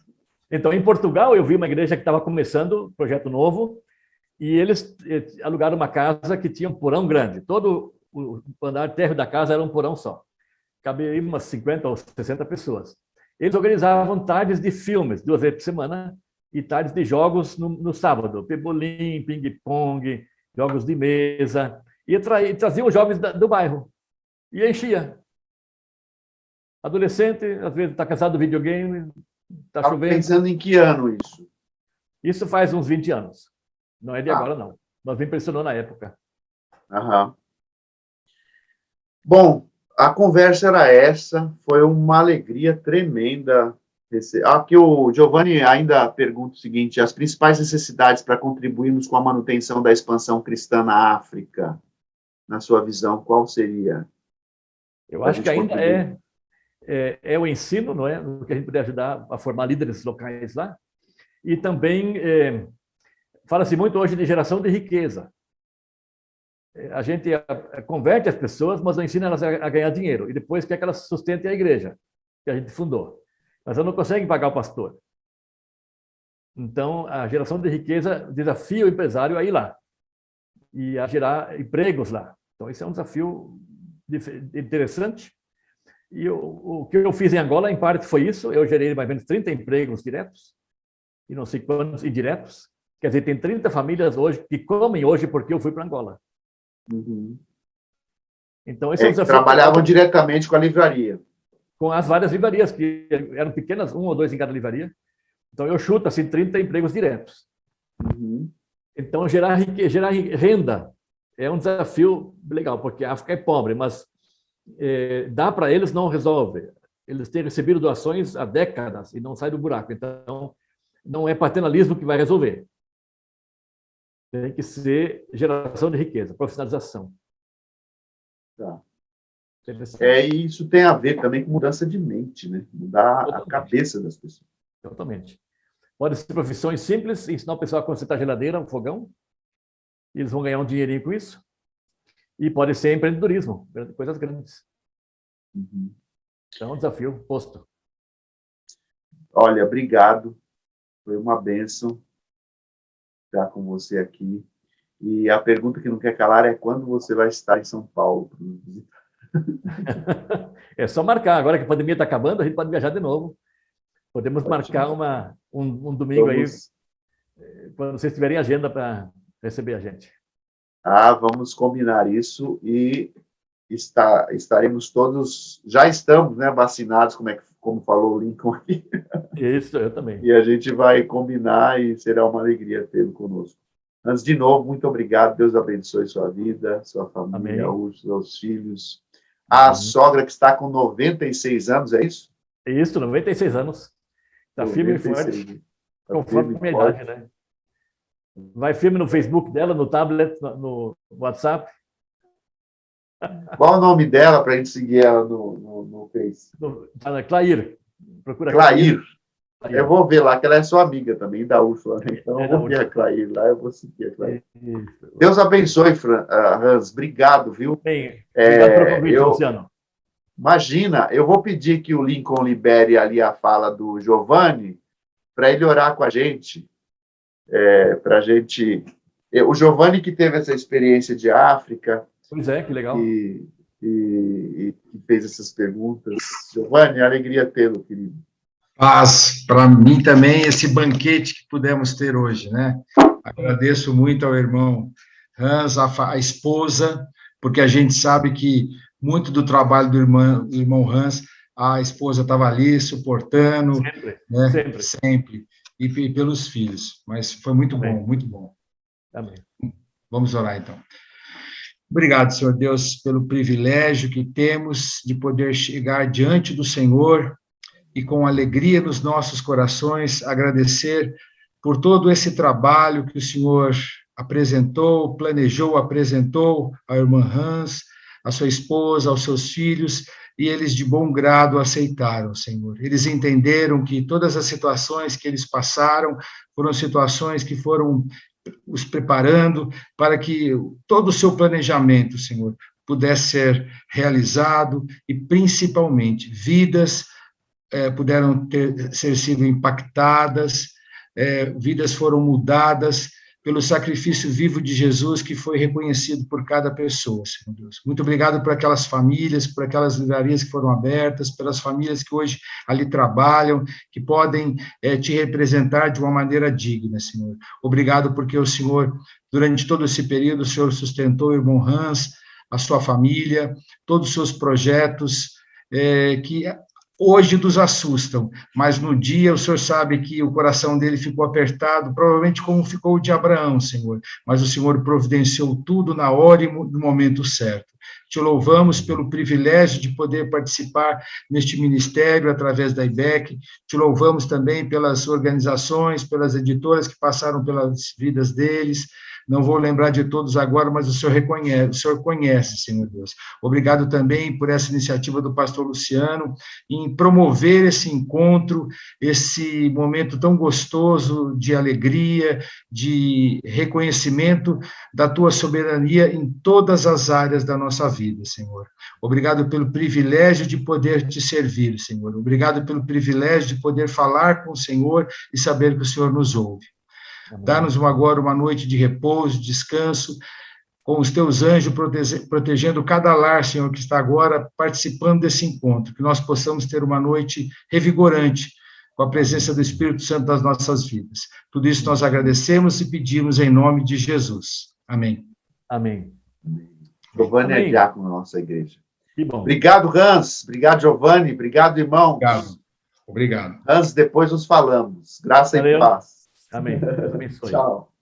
Então, em Portugal, eu vi uma igreja que estava começando, projeto novo, e eles alugaram uma casa que tinha um porão grande. Todo o andar térreo da casa era um porão só. Cabia umas 50 ou 60 pessoas. Eles organizavam tardes de filmes, 2 vezes por semana, e tardes de jogos no sábado. Pebolim, ping-pong, jogos de mesa. E traziam os jovens do bairro. E enchia. Adolescente, às vezes está cansado do videogame, está chovendo. Pensando em que ano isso? Isso faz uns 20 anos. Não é de agora, não. Mas me impressionou na época. Aham. Bom, a conversa era essa. Foi uma alegria tremenda. Aqui o Giovanni ainda pergunta o seguinte: as principais necessidades para contribuirmos com a manutenção da expansão cristã na África, na sua visão, qual seria? Eu acho que ainda é o ensino, não é? O que a gente puder ajudar a formar líderes locais lá. E também fala-se muito hoje de geração de riqueza. A gente converte as pessoas, mas não ensina elas a ganhar dinheiro. E depois quer que elas sustentem a igreja que a gente fundou. Mas elas não conseguem pagar o pastor. Então, a geração de riqueza desafia o empresário a ir lá e a gerar empregos lá. Então, esse é um desafio interessante. E o que eu fiz em Angola, em parte, foi isso. Eu gerei mais ou menos 30 empregos diretos e não sei quantos indiretos. Quer dizer, tem 30 famílias hoje que comem hoje porque eu fui para Angola. Uhum. Então, esse é um desafio. Trabalhavam diretamente com a livraria. Com as várias livrarias, que eram pequenas, 1 ou 2 em cada livraria. Então, eu chuto assim, 30 empregos diretos. Uhum. Então, gerar renda é um desafio legal, porque a África é pobre, mas dá para eles, não resolve. Eles têm recebido doações há décadas e não sai do buraco. Então, não é paternalismo que vai resolver. Tem que ser geração de riqueza, profissionalização. Tá. E isso tem a ver também com mudança de mente, né? Mudar Totalmente. A cabeça das pessoas. Totalmente. Pode ser profissões simples, ensinar o pessoal a consertar geladeira, um fogão, e eles vão ganhar um dinheirinho com isso. E pode ser empreendedorismo, coisas grandes. Uhum. Então, é um desafio posto. Olha, obrigado. Foi uma bênção estar com você aqui. E a pergunta que não quer calar é quando você vai estar em São Paulo para nos visitar. É só marcar. Agora que a pandemia está acabando, a gente pode viajar de novo. Podemos marcar um domingo aí, quando vocês tiverem agenda para receber a gente. Vamos combinar isso e estaremos todos, já estamos, né, vacinados, como falou o Lincoln aqui. Isso, eu também. E a gente vai combinar e será uma alegria tê-lo conosco. Antes, de novo, muito obrigado. Deus abençoe sua vida, sua família, os seus filhos. A sogra que está com 96 anos, é isso? Isso, 96 anos. Está firme e forte, conforme a minha idade, né? Vai firme no Facebook dela, no tablet, no WhatsApp. Qual o nome dela para a gente seguir ela no Face? Clair. Procura Clair. Eu vou ver lá, que ela é sua amiga também, da Úrsula. Então, eu vou ver a Clair lá, eu vou seguir a Clair. Deus abençoe, Hans. Obrigado, viu? Bem, obrigado pelo convite, Luciano. Imagina, eu vou pedir que o Lincoln libere ali a fala do Giovanni para ele orar com a gente. Para a gente... O Giovanni que teve essa experiência de África. Pois é, que legal. E fez essas perguntas. Giovanni, alegria tê-lo, querido. Paz, para mim também, esse banquete que pudemos ter hoje, né? Agradeço muito ao irmão Hans, a esposa, porque a gente sabe que muito do trabalho do irmão Hans, a esposa estava ali suportando, sempre, né? Sempre. E pelos filhos. Mas foi muito Amém. Bom, muito bom. Amém. Vamos orar, então. Obrigado, Senhor Deus, pelo privilégio que temos de poder chegar diante do Senhor e com alegria nos nossos corações agradecer por todo esse trabalho que o Senhor apresentou, planejou, apresentou à irmã Hans, a sua esposa, aos seus filhos, e eles de bom grado aceitaram, Senhor. Eles entenderam que todas as situações que eles passaram foram situações que foram os preparando para que todo o seu planejamento, Senhor, pudesse ser realizado e, principalmente, vidas puderam ser sido impactadas, vidas foram mudadas pelo sacrifício vivo de Jesus, que foi reconhecido por cada pessoa, Senhor Deus. Muito obrigado por aquelas famílias, por aquelas livrarias que foram abertas, pelas famílias que hoje ali trabalham, que podem te representar de uma maneira digna, Senhor. Obrigado porque o Senhor, durante todo esse período, o Senhor sustentou o irmão Hans, a sua família, todos os seus projetos, que hoje nos assustam, mas no dia o Senhor sabe que o coração dele ficou apertado, provavelmente como ficou o de Abraão, Senhor, mas o Senhor providenciou tudo na hora e no momento certo. Te louvamos pelo privilégio de poder participar neste ministério através da IBEC, te louvamos também pelas organizações, pelas editoras que passaram pelas vidas deles. Não vou lembrar de todos agora, mas o Senhor conhece, Senhor Deus. Obrigado também por essa iniciativa do pastor Luciano em promover esse encontro, esse momento tão gostoso de alegria, de reconhecimento da tua soberania em todas as áreas da nossa vida, Senhor. Obrigado pelo privilégio de poder te servir, Senhor. Obrigado pelo privilégio de poder falar com o Senhor e saber que o Senhor nos ouve. Dá-nos agora uma noite de repouso, descanso, com os teus anjos protegendo cada lar, Senhor, que está agora participando desse encontro, que nós possamos ter uma noite revigorante, com a presença do Espírito Santo nas nossas vidas. Tudo isso nós agradecemos e pedimos em nome de Jesus. Amém. Amém. Giovanni é diácono na nossa igreja. Que bom. Obrigado, Hans. Obrigado, Giovanni. Obrigado, irmãos. Obrigado. Hans, depois nos falamos. Graça e paz. Amém. Deus abençoe. Tchau.